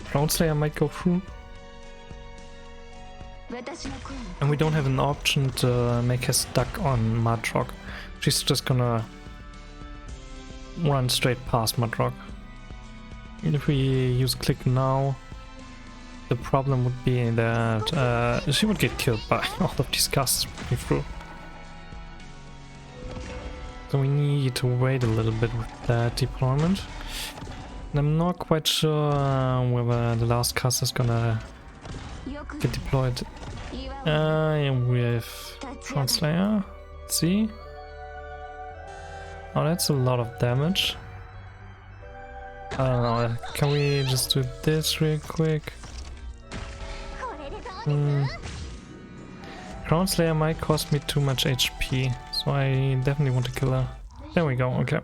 Crownslayer might go through. And we don't have an option to make her stuck on Mudrock. She's just gonna run straight past Mudrock. And if we use click now, the problem would be that she would get killed by all of these casts running through. So we need to wait a little bit with that deployment. And I'm not quite sure whether the last cast is gonna get deployed with Crownslayer. Let's see. Oh, that's a lot of damage. I don't know, can we just do this real quick? Crownslayer might cost me too much HP, so I definitely want to kill her. There we go, okay.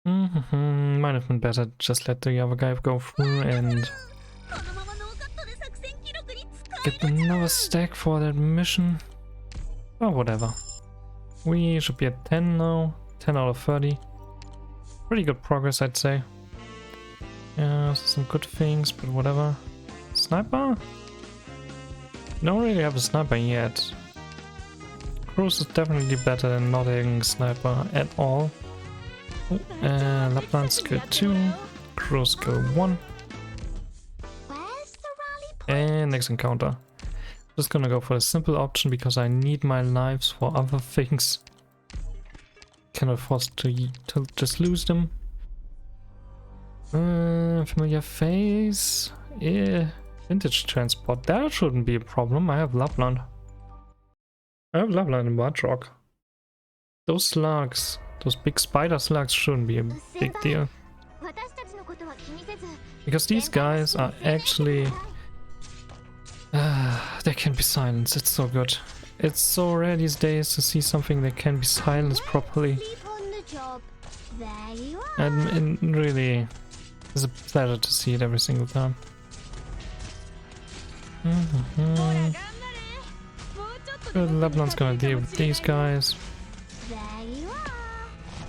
Might have been better just let the other guy go through and get another stack for that mission. Or whatever. We should be at 10 now, 10 out of 30. Pretty good progress, I'd say. Yeah, some good things, but whatever. Sniper? Don't really have a sniper yet. Cruise is definitely better than not having a sniper at all. Lapland skill 2, Cruise skill 1. And next encounter. Just gonna go for a simple option because I need my lives for other things. Cannot afford to just lose them. Familiar face. Yeah. Vintage transport. That shouldn't be a problem. I have Lapland. I have Lapland and Mudrock. Those slugs, those big spider slugs shouldn't be a big deal. Because these guys are actually... they can be silenced. It's so good. It's so rare these days to see something that can be silenced properly. And it really is a pleasure to see it every single time. Lebanon's gonna deal with these guys.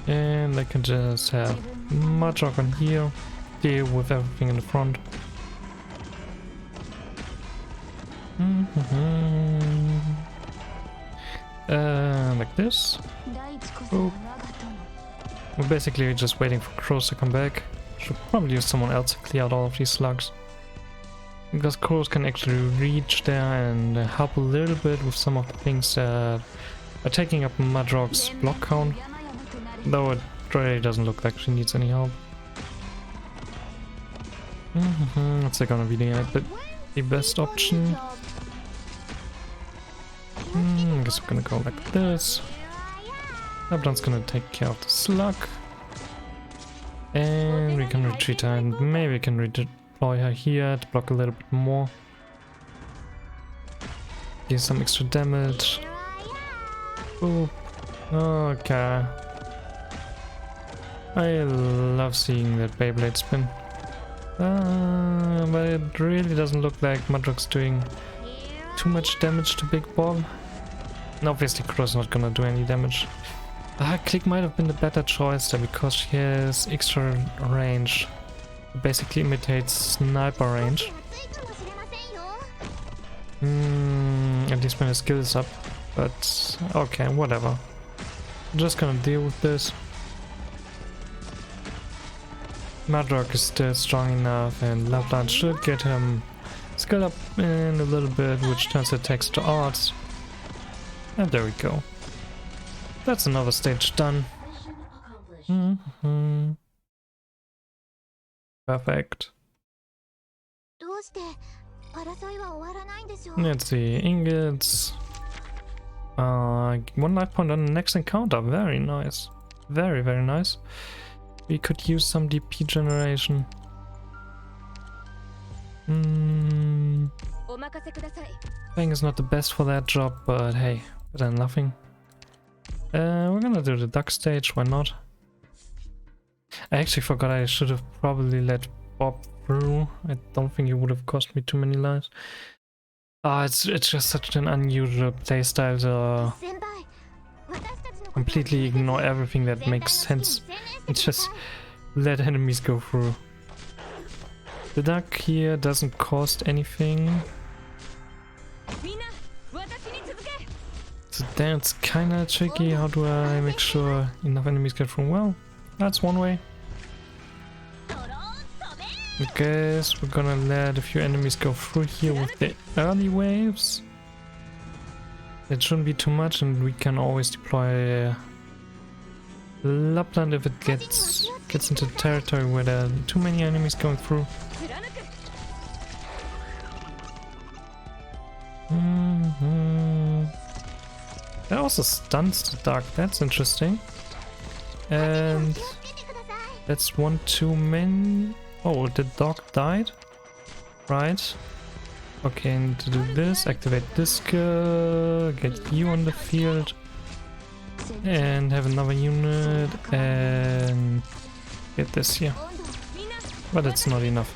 And I can just have Mudrock on here, deal with everything in the front. Like this. Oh. We're basically just waiting for crows to come back. Should probably use someone else to clear out all of these slugs. Because crows can actually reach there and help a little bit with some of the things that are taking up Mudrock's block count. Though it really doesn't look like she needs any help. That's gonna be the best option. I guess we're gonna go like this. Labdan's gonna take care of the slug. And we can retreat her and maybe we can redeploy her here to block a little bit more. Give some extra damage. Oop. Okay. I love seeing that Beyblade spin. But it really doesn't look like Mudrock's doing too much damage to Big Bob. And obviously Crow's not gonna do any damage. Click might have been the better choice there because she has extra range. It basically imitates sniper range. At least when her skill is up. But okay, whatever. I'm just gonna deal with this. Mudrock is still strong enough and Lapland should get him skill up in a little bit, which turns attacks to odds. And there we go. That's another stage done. Perfect. Let's see, ingots. 1 life point on the next encounter. Very nice. Very, very nice. We could use some DP generation. Thing is not the best for that job, but hey, better than nothing. We're gonna do the duck stage, why not? I actually forgot I should have probably let Bob through. I don't think it would have cost me too many lives. It's just such an unusual playstyle to completely ignore everything that makes sense and just let enemies go through. The duck here doesn't cost anything. So that's kinda tricky. How do I make sure enough enemies get through? Well, that's one way. I guess we're gonna let a few enemies go through here with the early waves. It shouldn't be too much, and we can always deploy Lapland if it gets into territory where there are too many enemies going through. That also stuns the duck, that's interesting. And that's one too many. Oh, the dog died? Right. Okay, and to do this, activate this skill, get you on the field, and have another unit, and get this here. But it's not enough.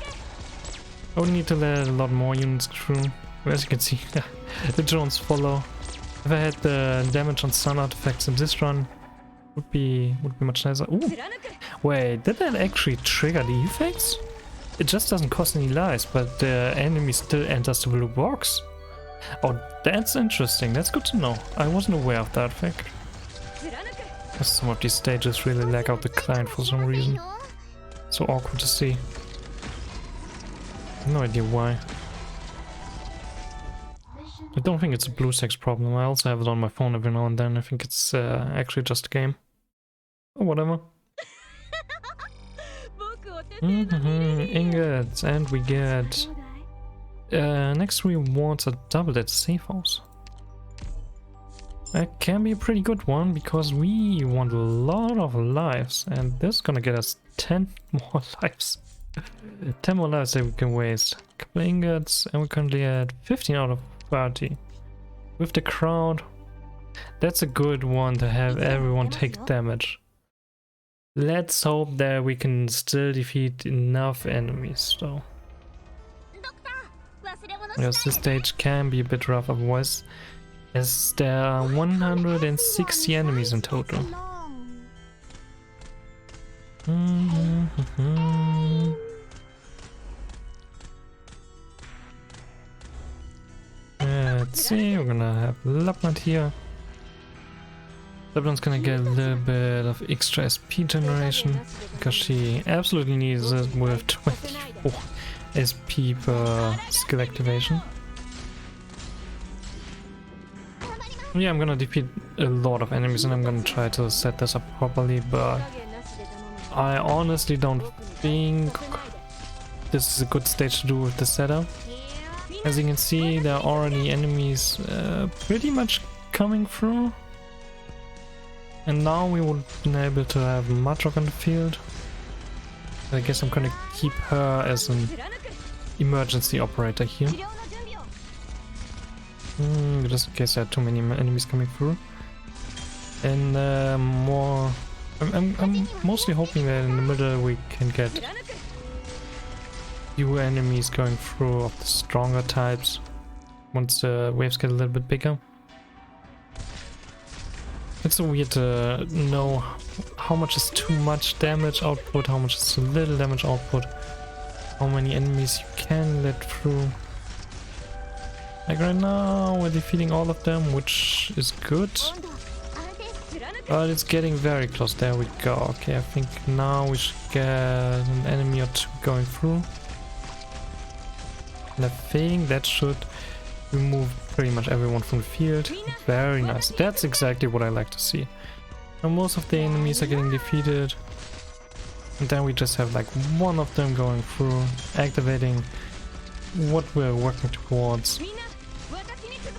I would need to let a lot more units through. As you can see, the drones follow. If I had the damage on stun artifacts in this run, would be much nicer. Ooh. Wait, did that actually trigger the effects? It just doesn't cost any lives, but the enemy still enters the blue box. Oh, that's interesting. That's good to know. I wasn't aware of that fact. Some of these stages really lag out the client for some reason. So awkward to see. No idea why. I don't think it's a blue sex problem. I also have it on my phone every now and then. I think it's actually just a game. Or whatever. Ingots, and we get next rewards are doubled at safe house. That can be a pretty good one because we want a lot of lives, and this is gonna get us 10 more lives. 10 more lives that we can waste. A couple of ingots, and we're currently at 15 out of 30. With the crowd, that's a good one to have everyone take damage. Let's hope that we can still defeat enough enemies though. Because this stage can be a bit rough otherwise, as there are 160 enemies in total. Let's see, we're gonna have Lapland here. Lapland's gonna get a little bit of extra SP generation because she absolutely needs it with 24 SP per skill activation. Yeah, I'm gonna defeat a lot of enemies and I'm gonna try to set this up properly, but I honestly don't think this is a good stage to do with the setup. As you can see, there are already enemies pretty much coming through. And now we would be able to have Matrock on the field. I guess I'm gonna keep her as an emergency operator here. Just in case there are too many enemies coming through. And more... I'm mostly hoping that in the middle we can get few enemies going through of the stronger types once the waves get a little bit bigger. It's so weird to know how much is too much damage output, how much is too little damage output, how many enemies you can let through. Like right now we're defeating all of them, which is good. But it's getting very close. There we go. Okay, I think now we should get an enemy or two going through. And I think that should remove pretty much everyone from the field. Very nice. That's exactly what I like to see. Now most of the enemies are getting defeated. And then we just have like one of them going through, activating what we're working towards.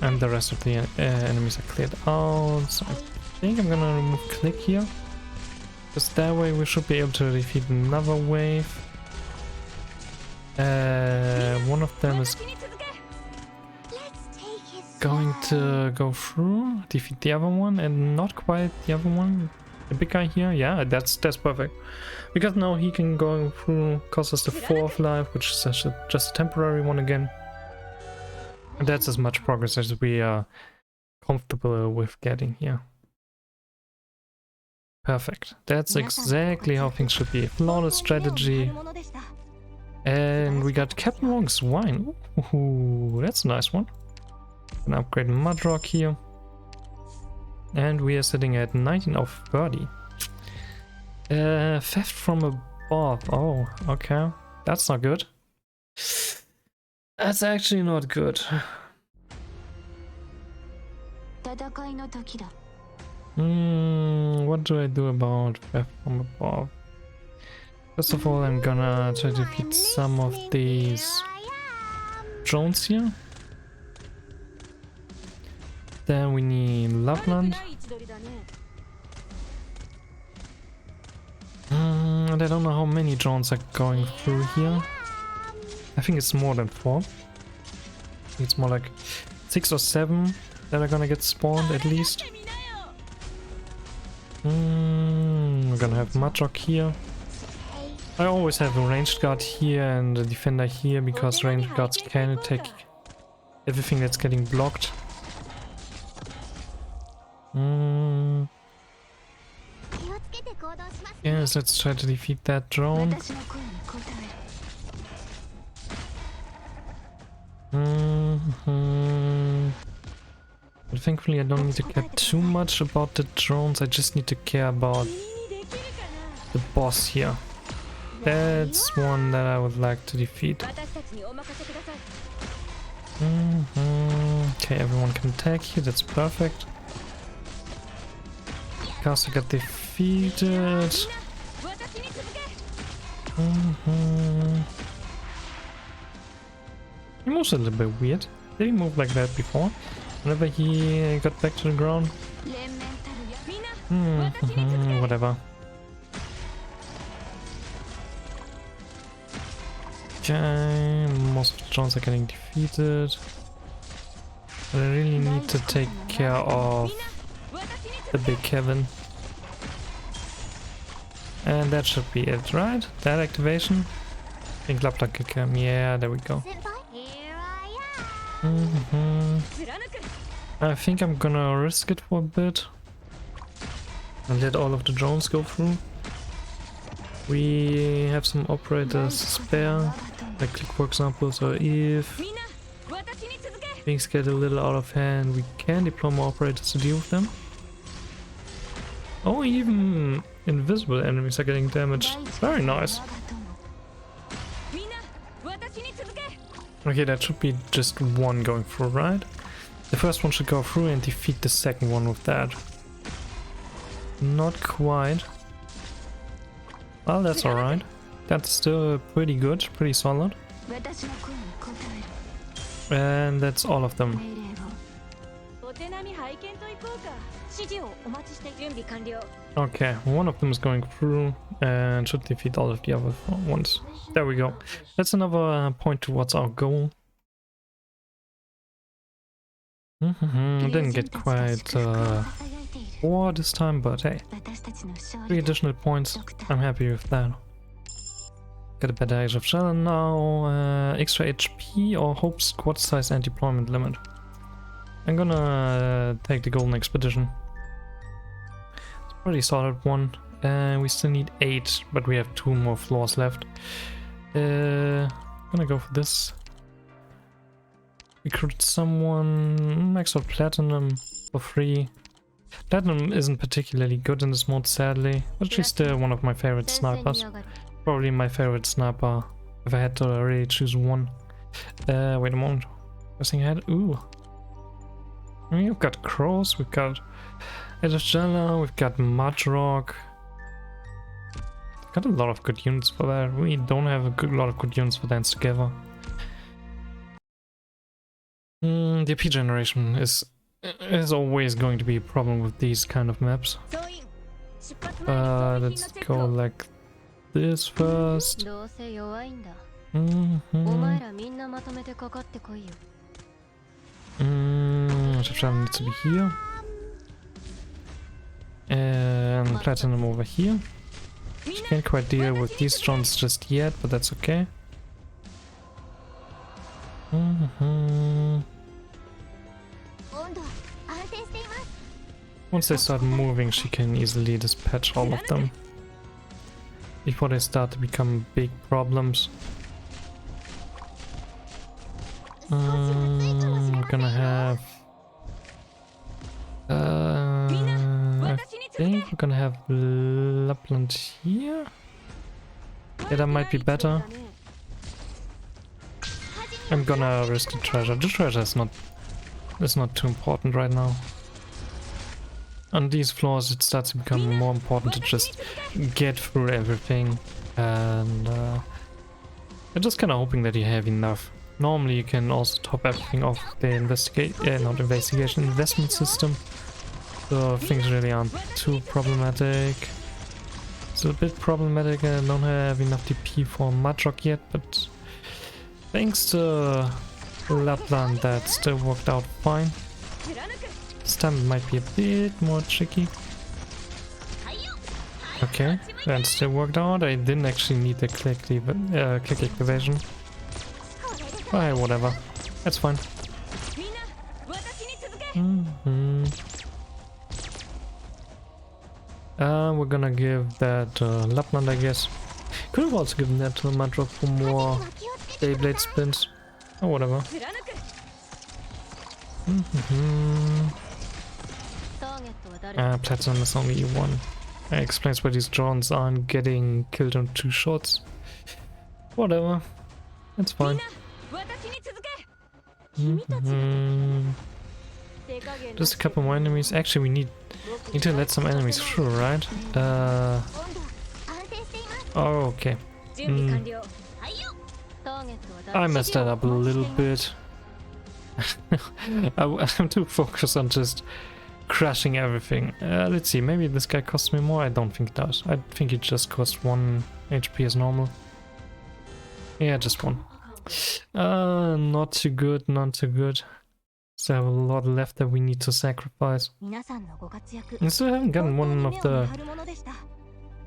And the rest of the enemies are cleared out. So I think I'm gonna remove click here. Because that way we should be able to defeat another wave. One of them is going to go through, defeat the other one, and not quite the other one. the big guy here. Yeah, that's perfect. Because now he can go through, cost us the 4th life, which is just a temporary one again. And that's as much progress as we are comfortable with getting here. Perfect. That's exactly how things should be. Flawless strategy. And we got Captain Rogue's Wine. Ooh, that's a nice one. An upgrade Mudrock here. And we are sitting at 19 of 30. Theft from above. Oh, okay. That's not good. That's actually not good. What do I do about theft from above? First of all, I'm gonna try to defeat some of these drones here. Then we need Loveland. And I don't know how many drones are going through here. I think it's more than 4. It's more like 6 or 7 that are gonna get spawned at least. We're gonna have Mudrock here. I always have a ranged guard here and a defender here because ranged guards can attack everything that's getting blocked. Yes, let's try to defeat that drone. But thankfully I don't need to care too much about the drones, I just need to care about the boss here. That's one that I would like to defeat. Okay, everyone can attack here, that's perfect. Caster got defeated. He moves a little bit weird. Did he move like that before? Whenever he got back to the ground? Whatever. Okay, most of the drones are getting defeated. But I really need to take care of the big Kevin. And that should be it, right? That activation? I think Lapla can come. Yeah, there we go. I think I'm gonna risk it for a bit and let all of the drones go through. We have some operators spare, like Click for example, so if things get a little out of hand, we can deploy more operators to deal with them. Oh, even invisible enemies are getting damaged. Very nice. Okay, that should be just one going through, right? The first one should go through and defeat the second one with that. Not quite. Well, that's alright. That's still pretty good, pretty solid. And that's all of them. Okay, one of them is going through and should defeat all of the other ones. There we go. That's another point towards our goal. Didn't get quite 4 this time, but hey, 3 additional points. I'm happy with that. Got a better Age of Shadow now, extra HP or Hope squad size and deployment limit. I'm gonna take the Golden Expedition. It's a pretty solid one. We still need 8, but we have 2 more floors left. Gonna go for this. Recruit someone, max out Platinum for free. Platinum isn't particularly good in this mode, sadly, but she's still one of my favorite snipers. Probably my favorite sniper if I had to really choose one. Wait a moment. Pressing ahead. Ooh. I mean, we've got Crows, we've got Age of Jella, we've got Mudrock. Got a lot of good units for that. We don't have a lot of good units for Dance Together. The AP generation is always going to be a problem with these kind of maps. Let's go like this first. Shipsham needs to be here. And platinum over here. She can't quite deal with these drones just yet, but that's okay. Once they start moving, she can easily dispatch all of them before they start to become big problems. We're gonna have I think we're gonna have Lapland here. Yeah, that might be better. I'm gonna risk the treasure. The treasure is not too important right now. On these floors it starts to become more important to just get through everything, and I'm just kinda hoping that you have enough. Normally you can also top everything off the investment system, so things really aren't too problematic. It's a bit problematic, I don't have enough DP for Madrock yet, but thanks to Lapland that still worked out fine. This time it might be a bit more tricky. Okay, that still worked out. I didn't actually need the click activation. Alright, whatever. That's fine. We're gonna give that Lapland, I guess. Could have also given that to Madrock for more Beyblade spins. Or whatever. Platinum is only one. That explains why these drones aren't getting killed in 2 shots. Whatever. That's fine. Just a couple more enemies. Actually, we need to let some enemies through, right? Oh, okay. I messed that up a little bit. I'm too focused on just crashing everything. Let's see, maybe this guy costs me more? I don't think it does. I think it just costs 1 HP as normal. Yeah, just 1. Not too good, not too good. So I have a lot left that we need to sacrifice. I still haven't gotten one of the...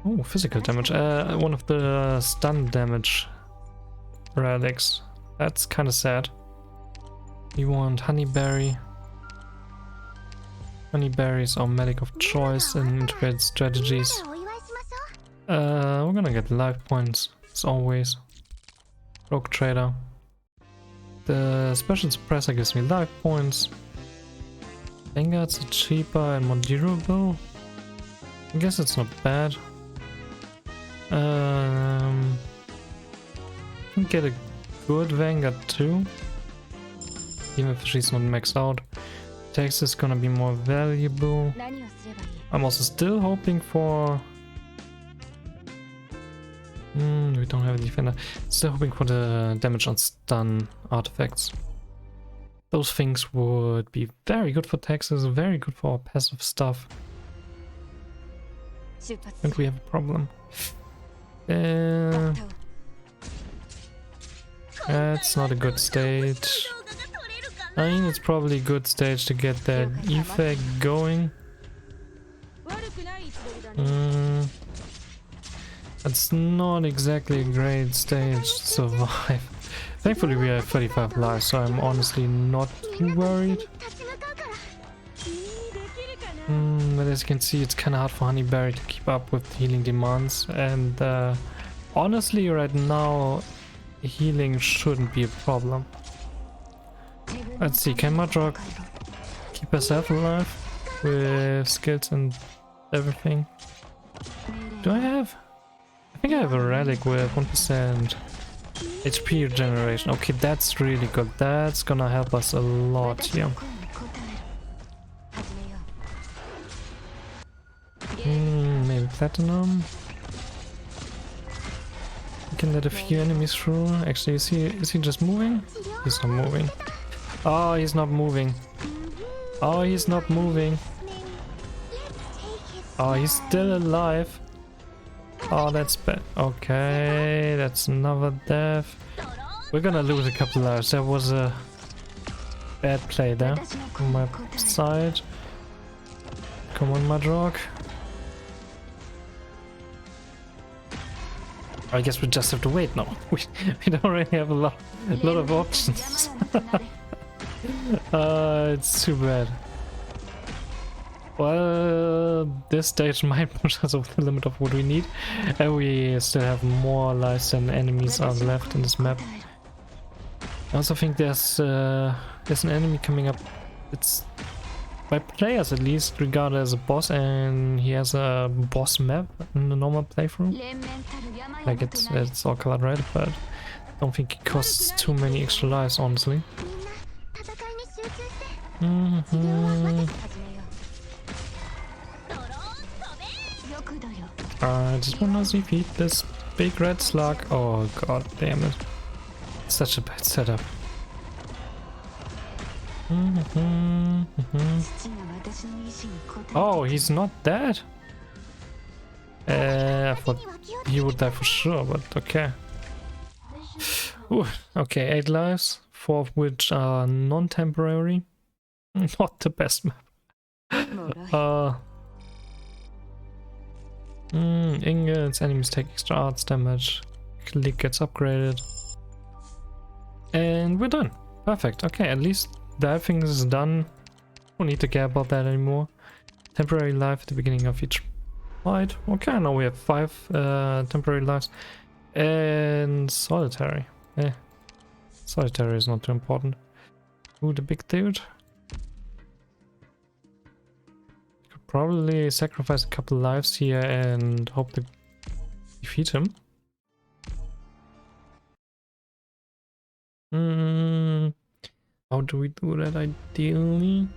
Oh, physical damage. One of the stun damage relics. That's kind of sad. We want Honeyberry. Honeyberry is our medic of choice in integrated strategies. We're gonna get life points, as always. Rogue Trader. The special suppressor gives me life points. Vanguards are cheaper and more durable. I guess it's not bad. Can get a good Vanguard too, even if she's not maxed out. Text is gonna be more valuable. I'm also still hoping for... we don't have a defender. Still hoping for the damage on stun artifacts. Those things would be very good for taxes, very good for our passive stuff. And we have a problem. That's not a good stage. I mean, it's probably a good stage to get that effect going. That's not exactly a great stage to survive. Thankfully we have 35 lives, so I'm honestly not too worried. But as you can see, it's kind of hard for Honeyberry to keep up with healing demands, and honestly right now healing shouldn't be a problem. Let's see, can Madrock keep herself alive with skills and everything? Do I have? I think I have a relic with 1% HP regeneration. Okay, that's really good. That's gonna help us a lot here. Maybe platinum. We can let a few enemies through. Actually, is he just moving? He's not moving. Oh, he's not moving. Oh, he's not moving. Oh, he's still alive. Oh, that's bad. Okay, that's another death. We're gonna lose a couple lives. That was a bad play there on my side. Come on, Madrock. I guess we just have to wait now. We don't really have a lot of options. It's too bad. Well, this stage might push us over the limit of what we need, and we still have more lives than enemies are left in this map. I also think there's an enemy coming up. It's by players at least regarded as a boss, and he has a boss map in the normal playthrough. Like it's all colored red, but I don't think it costs too many extra lives, honestly. I just wanna defeat this big red slug. Oh god damn it. Such a bad setup. Oh, he's not dead? I thought he would die for sure, but okay. Ooh, okay, 8 lives, 4 of which are non-temporary. Not the best map. Ingots, enemies take extra arts damage. Click gets upgraded. And we're done. Perfect. Okay, at least that thing is done. Don't need to care about that anymore. Temporary life at the beginning of each fight. Okay, now we have 5 temporary lives. And solitary. Solitary is not too important. Ooh, the big dude. Could probably sacrifice a couple lives here and hope to defeat him. How do we do that ideally?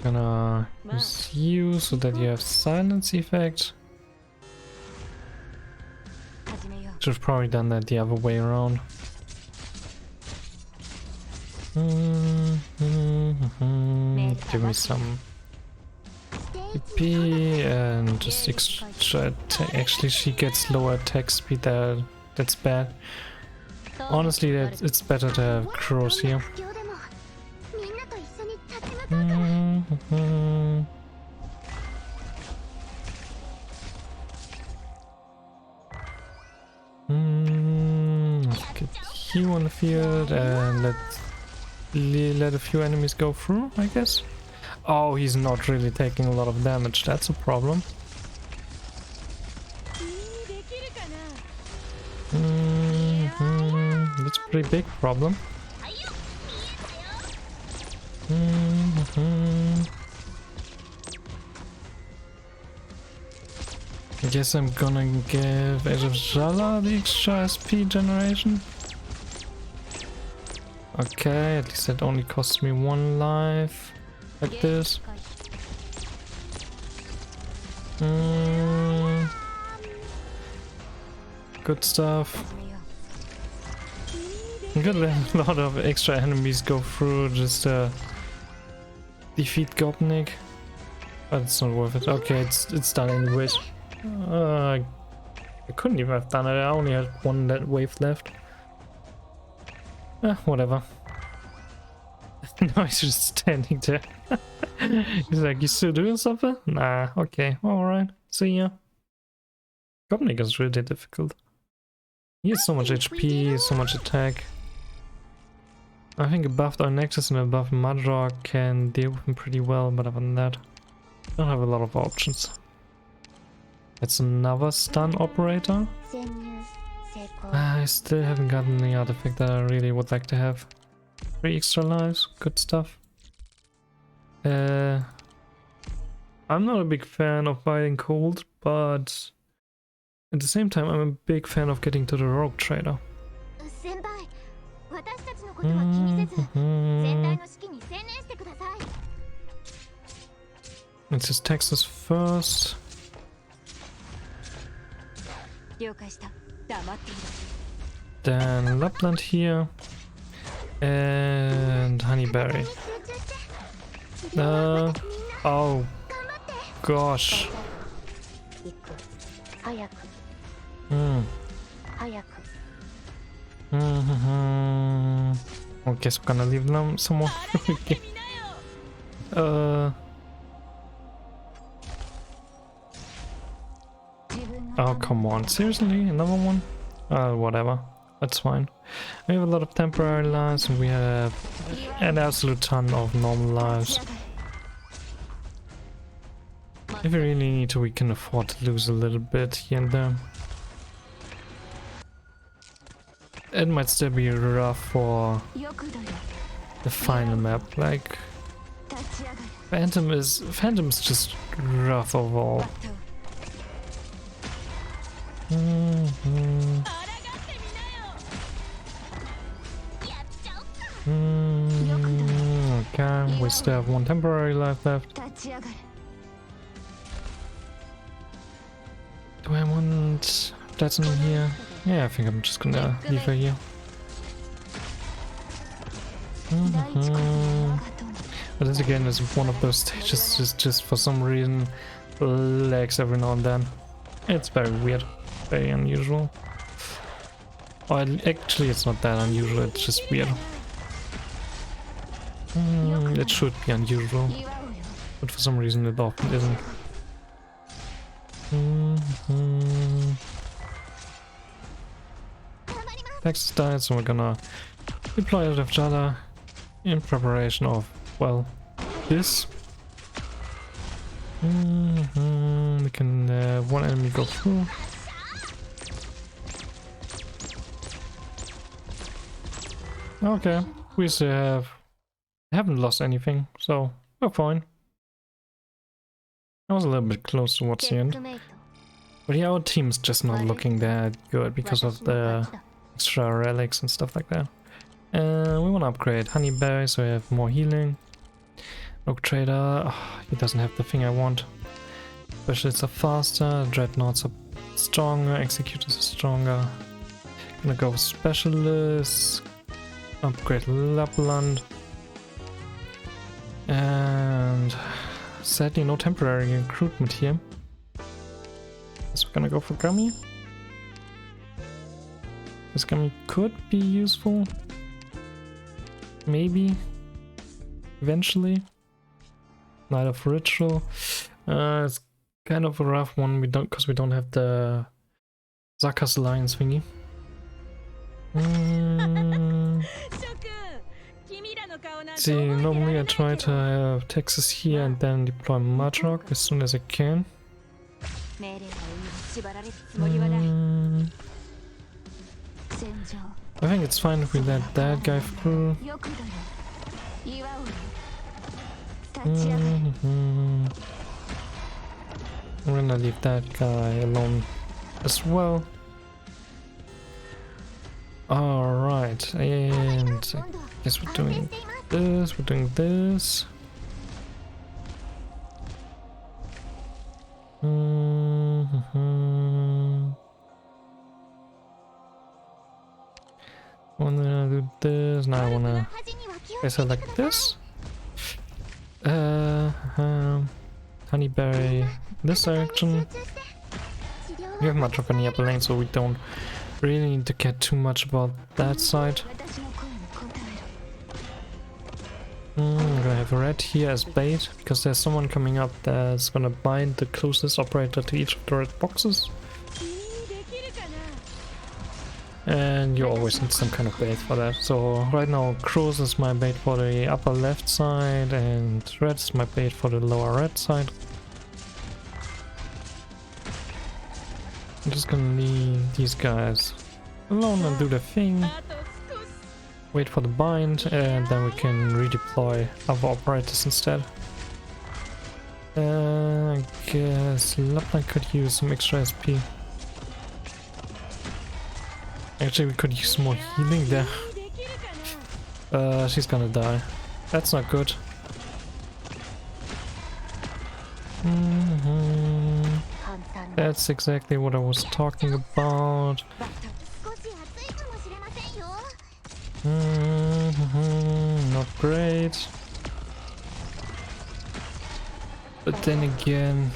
Gonna use you so that you have silence effect. Should have probably done that the other way around. Give me some PP and just extra. Actually, she gets lower attack speed. That's bad. Honestly, it's better to have crows here. Let's get you on the field and let a few enemies go through, I guess. Oh, he's not really taking a lot of damage. That's a problem. That's a pretty big problem. I guess I'm gonna give Age of Jala the extra SP generation. Okay, at least that only costs me 1 life. Like this. Good stuff. I'm gonna let a lot of extra enemies go through just to defeat Gopnik. But it's not worth it. Okay, it's done anyways. I couldn't even have done it. I only had 1 wave left. Whatever. No, he's just standing there. He's like, you still doing something? Nah, okay, alright. See ya. Gopnik is really difficult. He has so much HP, so much attack. I think above our Nexus and above Mudrock can deal with him pretty well, but other than that, I don't have a lot of options. That's another stun operator. I still haven't gotten the artifact that I really would like to have. 3 extra lives, good stuff. I'm not a big fan of fighting cold, but at the same time I'm a big fan of getting to the rogue trader. Let's just Texas first. Then Lapland here. And Honeyberry. Oh gosh. I guess we're gonna leave them somewhere. Oh, come on. Seriously? Another one? Whatever. That's fine. We have a lot of temporary lives and we have an absolute ton of normal lives. If we really need to, we can afford to lose a little bit here and there. It might still be rough for the final map. Like, Phantom is just rough overall. Okay, we still have one temporary life left. Do I want Platinum here? Yeah, I think I'm just gonna leave her here. But this again is one of those stages just for some reason lags every now and then. It's very weird, very unusual. Or actually it's not that unusual, it's just weird. It should be unusual, but for some reason it often isn't. Text is died, so we're gonna deploy it each other in preparation of, well, this. We can one enemy go through. Okay, we still haven't lost anything, so we're fine. I was a little bit close towards the end. But yeah, our team's just not looking that good because of the extra relics and stuff like that. We want to upgrade Honeyberry so we have more healing. Rogue Trader, he doesn't have the thing I want. Specialists are faster, Dreadnoughts are stronger, Executors are stronger. Gonna go with Specialists, upgrade Lapland. And sadly no temporary recruitment here. So we're gonna go for Gummy. This Gummy could be useful. Maybe. Eventually. Night of Ritual. It's kind of a rough one, because we don't have the Zakas Alliance thingy. See, normally I try to have Texas here and then deploy Madrock as soon as I can. I think it's fine if we let that guy through. We're gonna leave that guy alone as well. Alright, and I guess we're doing this. Wanna do this, now I wanna select this. Honeyberry this direction. We have Madrock on the upper lane, so we don't really need to care too much about that side. I'm gonna have Red here as bait, because there's someone coming up that's gonna bind the closest operator to each of the red boxes. And you always need some kind of bait for that. So right now Crows is my bait for the upper left side and Red is my bait for the lower right side. I'm just gonna leave these guys alone and do their thing. Wait for the bind and then we can redeploy other operators instead. I guess Lapland could use some extra SP. Actually, we could use more healing there. She's gonna die. That's not good. That's exactly what I was talking about. Not great. But then again,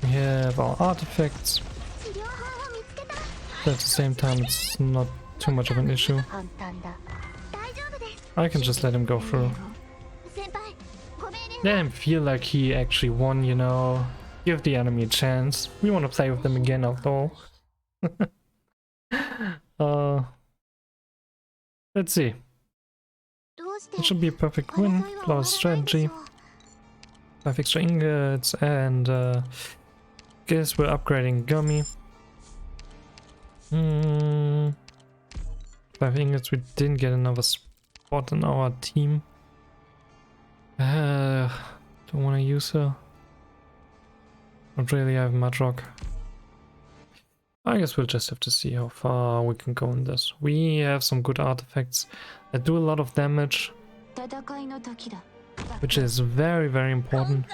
we have our artifacts. But at the same time, it's not too much of an issue. I can just let him go through. Let him feel like he actually won, you know. Give the enemy a chance. We want to play with them again after all. Let's see. It should be a perfect win. Plus strategy. 5 extra ingots and guess we're upgrading Gummy. 5 ingots, we didn't get another spot in our team. Don't want to use her. Not really, I have Mudrock. I guess we'll just have to see how far we can go in this. We have some good artifacts that do a lot of damage, which is very, very important.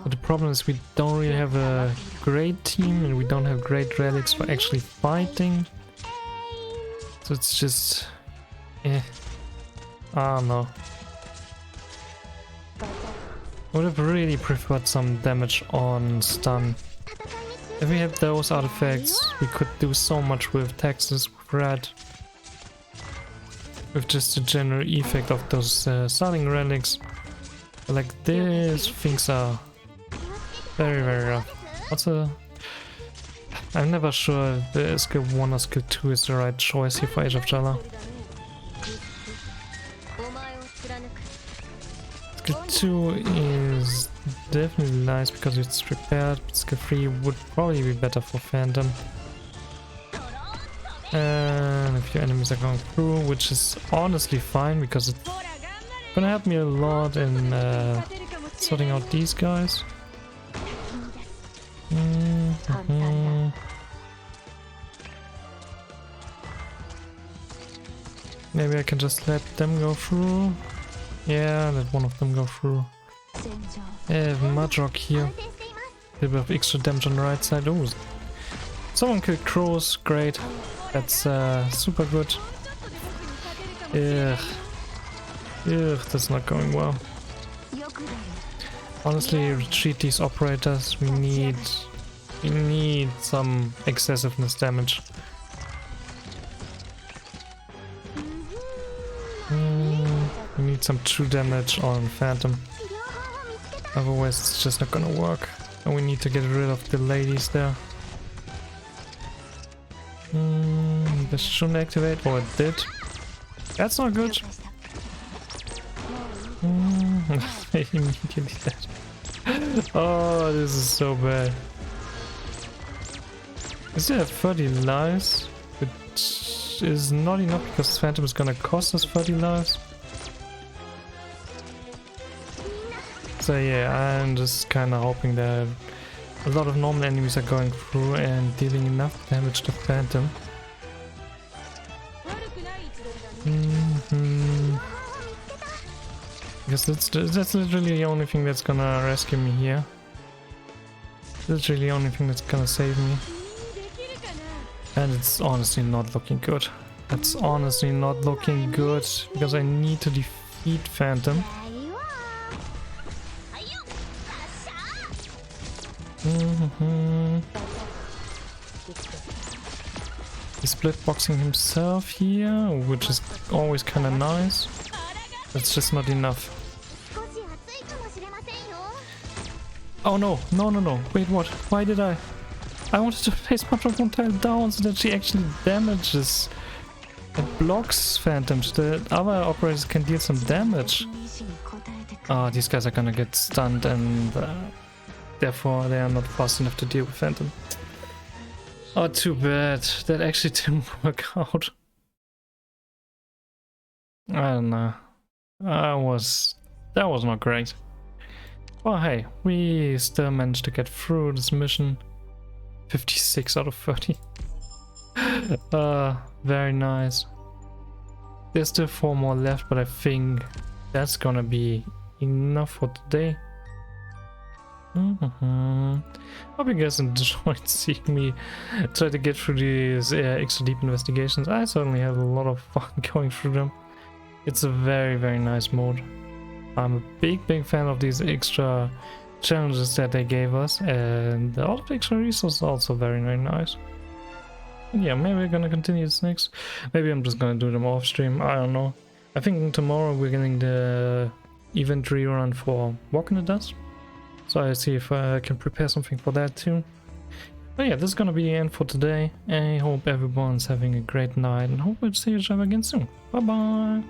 But the problem is we don't really have a great team and we don't have great relics for actually fighting. So it's just... I don't know. I would have really preferred some damage on stun. If we had those artifacts, we could do so much with Texas, with Red. With just the general effect of those starting relics. But like this, things are very, very rough. Also, I'm never sure if the skill 1 or skill 2 is the right choice here for Age of Jala. Skill 2 is definitely nice because it's prepared, but skill 3 would probably be better for Phantom. And if your enemies are going through, which is honestly fine because it's gonna help me a lot in sorting out these guys. Maybe I can just let them go through. Yeah, let one of them go through. I have Mudrock here. A little bit of extra damage on the right side. Oh, someone killed crows. Great. That's super good. Ugh. Ugh, that's not going well. Honestly, retreat these operators. We need some excessiveness damage. We need some true damage on Phantom. Otherwise it's just not gonna work. And we need to get rid of the ladies there. This shouldn't activate. Oh, it did. That's not good. Immediately dead. Oh, this is so bad. Is there 30 lives? Which is not enough because Phantom is gonna cost us 30 lives. So yeah, I'm just kinda hoping that a lot of normal enemies are going through and dealing enough damage to Phantom. Because that's literally the only thing that's gonna rescue me here. Literally the only thing that's gonna save me. And it's honestly not looking good. It's honestly not looking good because I need to defeat Phantom. He's split boxing himself here, which is always kind of nice. It's just not enough. Oh no, no, no, no. Wait, what? Why did I wanted to place Mudrock one tile down so that she actually damages and blocks Phantom so that other operators can deal some damage. Oh, these guys are gonna get stunned and therefore they are not fast enough to deal with Phantom. Oh, too bad. That actually didn't work out. I don't know. That was not great. Well, hey, we still managed to get through this mission. 56 out of 30. Very nice. There's still 4 more left, but I think that's gonna be enough for today. Hope you guys enjoyed seeing me try to get through these extra deep investigations. I certainly have a lot of fun going through them. It's a very, very nice mode. I'm a big fan of these extra challenges that they gave us, and all of the extra resources are also very, very nice. And yeah, maybe we're gonna continue this next. Maybe I'm just gonna do them off stream, I don't know. I think tomorrow we're getting the event rerun for Walk in the Dust. So I'll see if I can prepare something for that too. But yeah, this is gonna be the end for today. I hope everyone's having a great night and hope we'll see each other again soon. Bye bye!